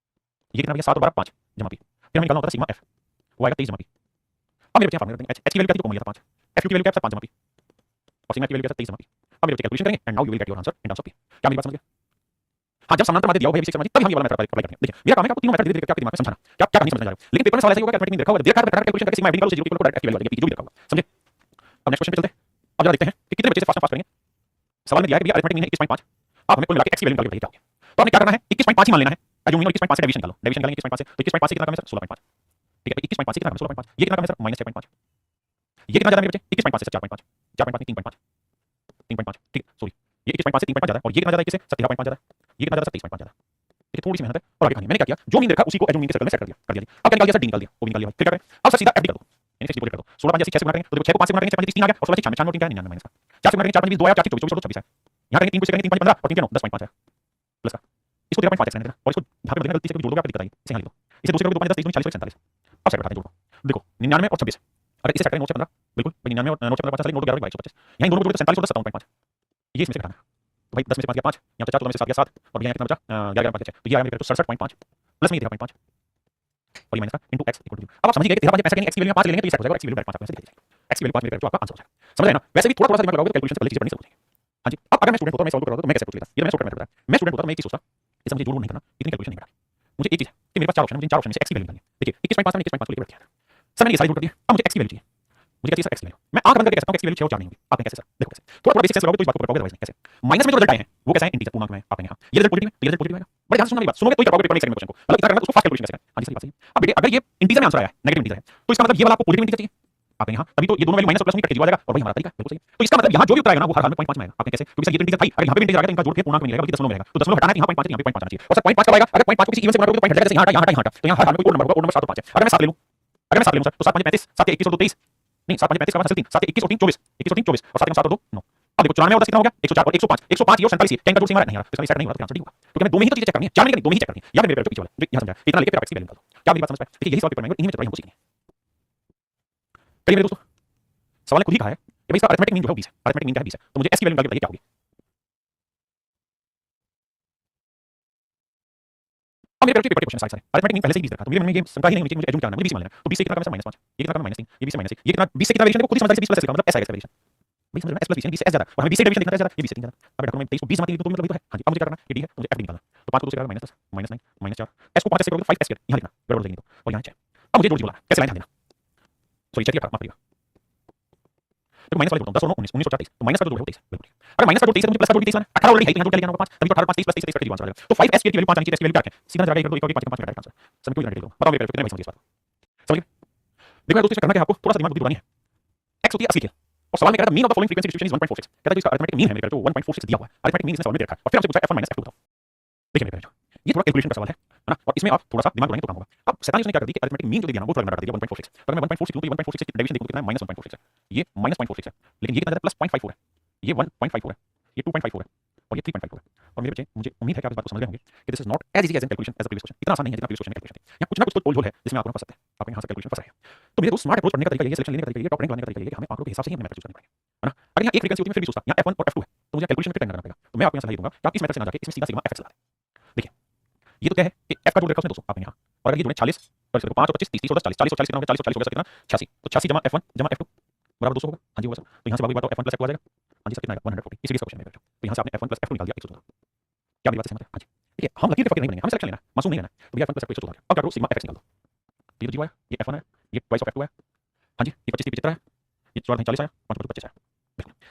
ये कितना आ गया 7 और 12 5 जमा p, फिर हमें निकालना होता है सिग्मा f, वो आएगा 23 जमा p। अब मेरे बच्चे फार्मूला करते हैं, h की वैल्यू क्या थी, कॉमन लिया था 5, f की वैल्यू क्या है 5 जमा p और सिग्मा की वैल्यू क्या है 23 जमा p। अब मेरे बच्चे कैलकुलेशन करेंगे and now you will get your answer in terms of p। क्या मेरी बात समझ गए? हाँ, जब समानांतर माध्य दिया हो है तभी हम ये वाला मेथड अप्लाई करते हैं। देखिए मेरा काम है आपको तीनों मेथड धीरे-धीरे करके आपके दिमाग में समझाना, क्या क्या कहानी समझना जा रहे हो, लेकिन पेपर में सवाल ऐसा ही होगा कि अरिथमेटिक में देखा होगा, देखा है कैलकुलेशन करके सिग्मा एफ निकालो 0 इक्वल टू डायरेक्ट की वैल्यू आ जाएगी, जो भी देखा होगा, समझे। अब नेक्स्ट क्वेश्चन पे चलते हैं। अब जरा देखते हैं कि कितने बच्चे से फास्ट करेंगे। सवाल में दिया है कि अरिथमेटिक मीन है 21.5, आप हमें कुल मिला के x की वैल्यू निकाल के बताइए क्या होगी। तो आपने क्या करना है 21.5 ही मान लेना है, एज्यूम मीन और 21.5 से डेविएशन निकालो, डेविएशन निकालेंगे 21.5 से, तो 21.5 से कितना कम है सर 16.5, ठीक है। 21.5 से कितना कम है 16.5, ये कितना कम है सर -6.5, ये कितना ज्यादा है मेरे बच्चे 21.5 से 4.5, 4.5 नहीं 3.5, 3.5 ठीक है सॉरी, ये 21.5 से 3.5 ज्यादा है और ये कितना ज्यादा है, किससे 13.5 ज्यादा है, ये कितना ज्यादा 23.5 ज्यादा है, ठीक है। थोड़ी सी मेहनत है और आगे कहानी मैंने क्या किया, जो मीन देखा उसी को एज्यूम मीन के सर्कल में सेट कर दिया जी। अब क्या निकाल दिया सर डी निकाल दिया, वो निकाल दिया भाई, फिर क्या करें अब सर सीधा एफ डी कर दो, यानी 6 डिवाइड कर दो, 16 5 6 से गुणा करेंगे तो देखो 6 को 5 से गुणा करेंगे 6 5 3 आ गया और 16 6 6 3 क्या है 99 माइनस का, 4 से गुणा करेंगे 4 5 2 आया, 4 24 24 26 है, यहां करेंगे 3 को से करेंगे 3 5 15 और 3 9 10.5 है प्लस का, इसको 13.5 एक्स रहने देना और इसको भाग में देना, गलती से कभी जोड़ दोगे आपको दिक्कत आएगी, इसे यहां लिख दो, इसे दूसरे करोगे 2 5 10 23 40 47, अब सेट करते हैं जोड़ दो, देखो 99 और 26, अगर इसे सेट करें 9 से 15 बिल्कुल भाई 99 और 9 से 15 5 9 11 125, यहां दोनों को जोड़े तो 47 और 57.5, ये इसमें से घटाना है, तो भाई 10 में से 5 गया 5, यहां पे 4 14 में से 7 गया 7 और यहां कितना बचा 11 5 6, तो ये आया मेरे 67.5 प्लस में 13.5 और ये माइनस का इनटू x इक्वल टू 0। अब आप समझिए कि 13 5 पैसा करेंगे x की वैल्यू 5 ले लेंगे तो ये सेट हो जाएगा, x की वैल्यू डायरेक्ट 5 आपको ऐसे दिखाई जाएगी। x की वैल्यू 5 मेरे जो आपका आंसर हो जाएगा। समझ रहे हैं ना? वैसे भी थोड़ा थोड़ा सा दिमाग लगाओगे तो कैलकुलेशन से पहले चीजें पढ़नी शुरू हो जाएगी। हाँ जी, अब अगर मैं स्टूडेंट होता, मैं सॉल्व करता तो मैं कैसे पूछ लेता? ये तो मैं शॉर्टकट मेथड बताया। मैं स्टूडेंट होता तो मैं एक चीज सोचता, इससे मुझे जोड़ नहीं करना, इतनी कैलकुलेशन नहीं करना। मुझे एक चीज है कि मेरे पास चार ऑप्शन है, मुझे इन चार ऑप्शन में से x की वैल्यू निकालनी है। देखिए 21.5 मैंने 21.5 को लेकर बैठ गया था सर, मैंने ये सारी जोड़ कर दिया, अब मुझे x की वैल्यू चाहिए। मुझे क्या चाहिए सर? x की वैल्यू। मैं आंख बंद करके कह सकता हूं कि x की वैल्यू 6 और 4 नहीं होगी। आपने कैसे सर? देखो कैसे, थोड़ा थोड़ा बेसिक सेंस लगाओगे तो इस बात को कर पाओगे, अदरवाइज नहीं। कैसे? माइनस में जो रिजल्ट आए हैं वो कैसा है? इंटीजर पूर्णांक में आपने कहा ये रिजल्ट पॉजिटिव है, ये रिजल्ट पॉजिटिव आएगा। बड़े ध्यान से सुनना मेरी बात, सुनोगे तो ही कर पाओगे पेपर में एक सेकंड क्वेश्चन को, मतलब इतना करना उसको फास्ट कैलकुलेशन कैसे करें। हाँ जी सही बात सही। अब बेटे अगर ये इंटीजर में आंसर आया है, नेगेटिव इंटीजर है, तो इसका मतलब ये वाला आपको पॉजिटिव इंटीजर चाहिए आपने यहाँ, तभी तो ये दोनों वैल्यू माइनस और प्लस में कट के जीरो आ जाएगा और वही हमारा तरीका बिल्कुल सही। तो इसका मतलब यहाँ जो भी उत्तर आएगा ना वो हर हाल में 0.5 में आएगा। आपने कैसे? क्योंकि सर ये तो इंटीजर था, अगर यहाँ पे भी इंटीजर आ गया तो इनका जोड़ के पूर्णांक में नहीं आएगा बल्कि दशमलव में आएगा। तो दशमलव हटाना है, यहाँ 0.5 है, यहाँ पे 0.5 आना चाहिए। और सर 0.5 कब आएगा? अगर 0.5 को किसी इवन से गुणा करोगे तो 0.5 हट जाएगा, जैसे यहाँ हटा, यहाँ हटा, यहाँ हटा, तो यहाँ हर हाल में कोई और नंबर होगा, और नंबर 7 और 5 है। अगर मैं 7 ले लूँ, अगर मैं 7 ले लूँ सर, तो 7 5 35, 7 के 21 और 2 23, नहीं 7 5 35 का मतलब 3, 7 के 21 और 3 24, 21 और 3 24 और 7 के 7 और 2 9। अब देखो 94 और 10 कितना हो गया? 104 और 105, 105 ये और 47 ये, क्या इनका जोड़ सेम आ रहा है? नहीं आ रहा, तो इसका सेट नहीं हो रहा, तो आंसर डी होगा। क्योंकि हमें दो में ही तो चीजें चेक करनी है, चार में नहीं करनी, दो में ही चेक करनी है। या फिर मेरे पेपर पीछे वाला जो यहाँ समझा, इतना लेके फिर x की वैल्यू निकाल दो। क्या मेरी बात समझ पाए? देखिए यही सवाल पेपर में इन्हीं में चैप्टर हमको सीखनी है। चलिए मेरे दोस्तों, सवाल ने खुद ही कहा है कि भाई इसका अरिथमेटिक मीन जो है वो 20 है, अरिथमेटिक मीन क्या है 20 है, तो मुझे s की वैल्यू निकाल के बताइए क्या होगी। अब मेरे पेपर के क्वेश्चन सारे अरिथमेटिक मीन पहले से ही 20 रखा, तो मेरे मन में ये शंका ही नहीं होनी चाहिए मुझे एज्यूम करना है, मुझे 20 मान लेना। तो 20 से कितना कम है सर? -5, ये कितना कम है? -3, ये 20 से -1, ये कितना 20 से कितना वेरिएशन है वो खुद ही समझदारी से 20 प्लस लिखा, मतलब s आएगा इसका वेरिएशन। भाई समझ रहे हैं? s प्लस 20 यानी 20 से s ज्यादा, और हमें 20 से डिवीजन लिखना है ज्यादा, ये 20 से 3 ज्यादा। अब बेटा मैं 23 को 20 मार्क लिख दूं तो मतलब ये तो है। हां जी, अब मुझे क्या करना है? ये d है, तो मुझे f निकालना है। तो 5 को 2 से करेगा -10, -9, -4, s को 5 से करोगे तो 5s यहाँ लिखना, गड़बड़ हो जाएगी तो, और यहाँ 6। अब मुझे जोड़ बोला कैसे लाइन ध्यान देना। सॉरी चेक किया माफ करिएगा, देखो माइनस वाले जोड़ता हूं 10 और 9 19 19 और 4 23, तो माइनस का जो जोड़ है वो 23 बिल्कुल। अगर माइनस का जोड़ 23 है तो मुझे प्लस का जोड़ 23 लाना है, 18 ऑलरेडी है, यहाँ जोड़ क्या लेके आना होगा 5, तभी तो 18 5 23 प्लस 23 से कट के जीरो आंसर आ जाएगा। तो 5s की वैल्यू 5 आनी चाहिए, s की वैल्यू क्या रखें? सीधा नजर आ गया, 1 2 1 5 5 आंसर। सब क्यों जनरेट करो, बताओ मेरे कितने भाई समझ इस बात को, समझ गए? देखो दोस्तों करना क्या है आपको, थोड़ा सा दिमाग बुद्धि लगानी है। x होती है 80 की, और सवाल में कह रहा था mean of the following frequency distribution is 1.46, कहता है जो इसका अरिथमेटिक मीन है मेरे को 1.46 दिया हुआ है, अरिथमेटिक मीन इसने सवाल में दे रखा है, और फिर हमसे पूछा f1 - f2 बताओ। देखिए मेरे ये थोड़ा कैलकुलेशन का सवाल है ना, और इसमें आप थोड़ा सा दिमाग लगाएंगे तो काम होगा। अब शैतानी उसने क्या कर दी कि अरिथमेटिक मीन जो दिया ना वो थोड़ा लगा दिया 1.46, तो अगर मैं 1.46 लूं तो ये 1.46 की डेविएशन देखो तो कितना है? -1.46 है, ये -0.46 है, लेकिन ये कितना ज्यादा +0.54 है, ये 1.54 है, ये 2.54 है, और ये 3.54 है। और मेरे बच्चे मुझे उम्मीद है कि आप इस बात को समझ गए होंगे कि this is not as easy as in calculation as the previous question, इतना आसान नहीं है जितना प्रीवियस क्वेश्चन में कैलकुलेशन थी। यहाँ कुछ ना कुछ तो तोल-झोल है जिसमें आपको ना फंस सकते हैं, आप यहाँ से कैलकुलेशन फंस रहे हैं। तो मेरे दोस्त स्मार्ट अप्रोच करने का तरीका ये है, सिलेक्शन लेने का तरीका ये, टॉप रैंक लाने का तरीका ये कि हमें आंकड़ों के हिसाब से ही मैथड चूज करने पड़ेंगे, है ना? अगर यहाँ एक फ्रीक्वेंसी होती है फिर भी सोचता यहाँ f1 और f2 है, तो मुझे कैलकुलेशन पे करना पड़ेगा। तो मैं आपको यहाँ सलाह दूंगा कि आप इस मेथड से ना जाके इसमें सीधा सिग्मा fx लगा दें। देखिए ये तो क्या है कि f का जोड़ रखा उसने 200 आपने यहाँ, और अगर ये जोड़े 40 और इसको 5 और 25 30 30 और 10 40 40 और 40 कितना होगा? 40 और 40 हो गया सर कितना? 86, तो 86 जमा f1 जमा f2 बराबर 200 होगा। हाँ जी होगा सर, तो यहाँ से बाकी बात तो f1 f2 आ जाएगा। हाँ जी सर कितना आएगा? 140, इसीलिए क्वेश्चन में, तो यहाँ से आपने f1 f2 निकाल दिया 114। क्या मेरी बात से सहमत है? हाँ जी देखिए हम लकीर के फकीर नहीं बनेंगे, हमें सिलेक्शन लेना है, मासूम नहीं लेना है। तो भैया f1 f2 114 अब क्या करो सिग्मा fx निकाल दो। तो ये तो 0 आया, ये f1 है, ये ट्वाइस ऑफ f2 है, हाँ जी ये 25 75 है, ये 14 40 आया, 5 25 आया।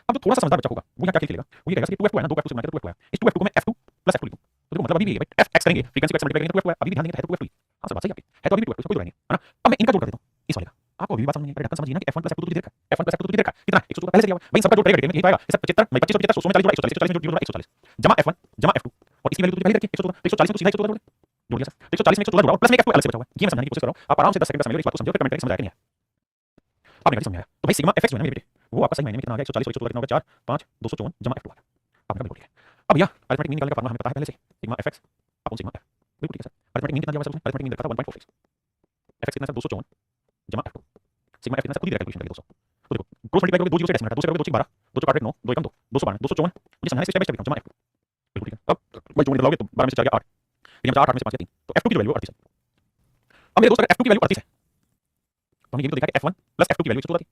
अब जो थोड़ा सा समझदार बच्चा होगा वो यहाँ क्या खेलेगा, वो ये कहेगा कि 2f2 है ना, 2f2 से बनाकर 2f2 है, इस 2f2 को मैं f2 + f2 लिखूं, तो देखो मतलब अभी भी है भाई fx करेंगे फ्रीक्वेंसी को x मल्टीप्लाई करेंगे तो 2f2 है, अभी भी ध्यान देंगे तो 2f2 ही। हां सर बात सही है आपकी, है तो अभी भी 2f2 कोई बुराई नहीं है ना। अब मैं इनका जोड़ कर देता हूं इस वाले का, आपको अभी भी बात समझ नहीं आई, ढक्कन समझिए ना कि f1 + f2 तो तुझे देखा है, f1 + f2 तो तुझे देखा है कितना 114 पहले से दिया हुआ है भाई, सबका जोड़ करेगा डिटेल में यही तो आएगा, इस 75 मैं 25 75 100 में 40 जोड़ा 140 140 में जोड़ 140 जमा f1 जमा f2 और इसकी वैल्यू तो पहले रखी 114, तो 140 में तो सीधा 114 जोड़ दिया सर, तो 140 में 114 जोड़ा प्लस में f2 अलग से बचा हुआ है, ये मैं समझाने की कोशिश कर रहा हूं, आप आराम से 10 सेकंड का समय लो, इस बात को समझो, फिर कमेंट करके समझ आया कि नहीं आया। आपने कैसे समझाया? तो भाई सिग्मा fx जो है ना मेरे बेटे वो आपका सही मायने में कितना आ गया? 140 और 114 कितना हो गया? 4 5 254 जमा f2 आ गया, आपने बिल्कुल ठीक है। अब भैया अरिथमेटिक मीन निकालने का फार्मूला हमें पता है पहले से, sigma fx upon sigma f, बिल्कुल ठीक है सर। अरिथमेटिक मीन कितना दिया हुआ है सर उसने? अरिथमेटिक मीन रखा था 1.46, fx कितना सर 254 जमा f2, सिग्मा f कितना सर खुद ही कैलकुलेशन करके 200। तो देखो क्रॉस मल्टीप्लाई करोगे 2 जीरो से डेसिमल हटा, 2 से करोगे 2 12 2 4 8 9 2 1 2 212 254, मुझे समझाना है स्टेप बाय स्टेप जमा f2, बिल्कुल ठीक है। अब भाई जोड़ निकालोगे तो 12 में से 4 गया 8, लेकिन 4 8 में से 5 गया 3, तो f2 की वैल्यू 38 है। अब मेरे दोस्त अगर f2 की वैल्यू 38 है तो हमने ये भी तो देखा कि f1 + f2 की वैल्यू 114 थी।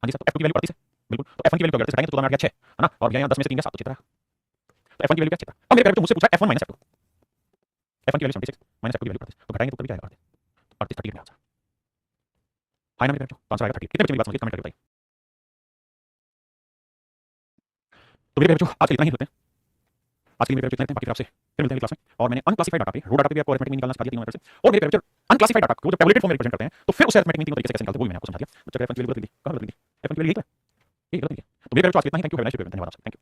हाँ जी सर, तो f2 की वैल्यू 38 है बिल्कुल, तो f1 की वैल्यू क्या घटाएंगे तो 14 में 8 गया 6 है ना, और यहाँ 10 में से 3 गया 7 तो 6 तो f1 की वैल्यू क्या 6। अब मेरे पेपर में मुझसे पूछा f1 - f2, f1 की वैल्यू 76 - f2 की वैल्यू 38, तो घटाएंगे तो तभी क्या आएगा 38 38 आंसर। हां ना मेरे पेपर तो आंसर आएगा 38। कितने बच्चे मेरी बात समझे कमेंट करके बताइए। तो मेरे पेपर आज के इतना ही होते हैं, आज के लिए मेरे पेपर इतना ही, बाकी फिर आपसे फिर मिलते हैं क्लास में। और मैंने अनक्लासिफाइड डाटा पे रो डाटा पे भी आपको अरिथमेटिक मीन निकालना सिखा दिया 3 मेथड से, और मेरे पेपर अनक्लासिफाइड डाटा को जो टेबुलेटेड फॉर्म में रिप्रेजेंट करते हैं तो फिर उसे अरिथमेटिक मीन 3 तरीके से कैसे निकालते हैं वो भी मैंने आपको समझा दिया। तो चलिए f1 की वैल्यू बदल दी, कहां बदल दी? f1 की वैल्यू यही तो है, ये गलत नहीं है। तो मेरे पेपर आज के इतना ही, thank you, have a nice day, धन्यवाद आपसे, थैंक यू।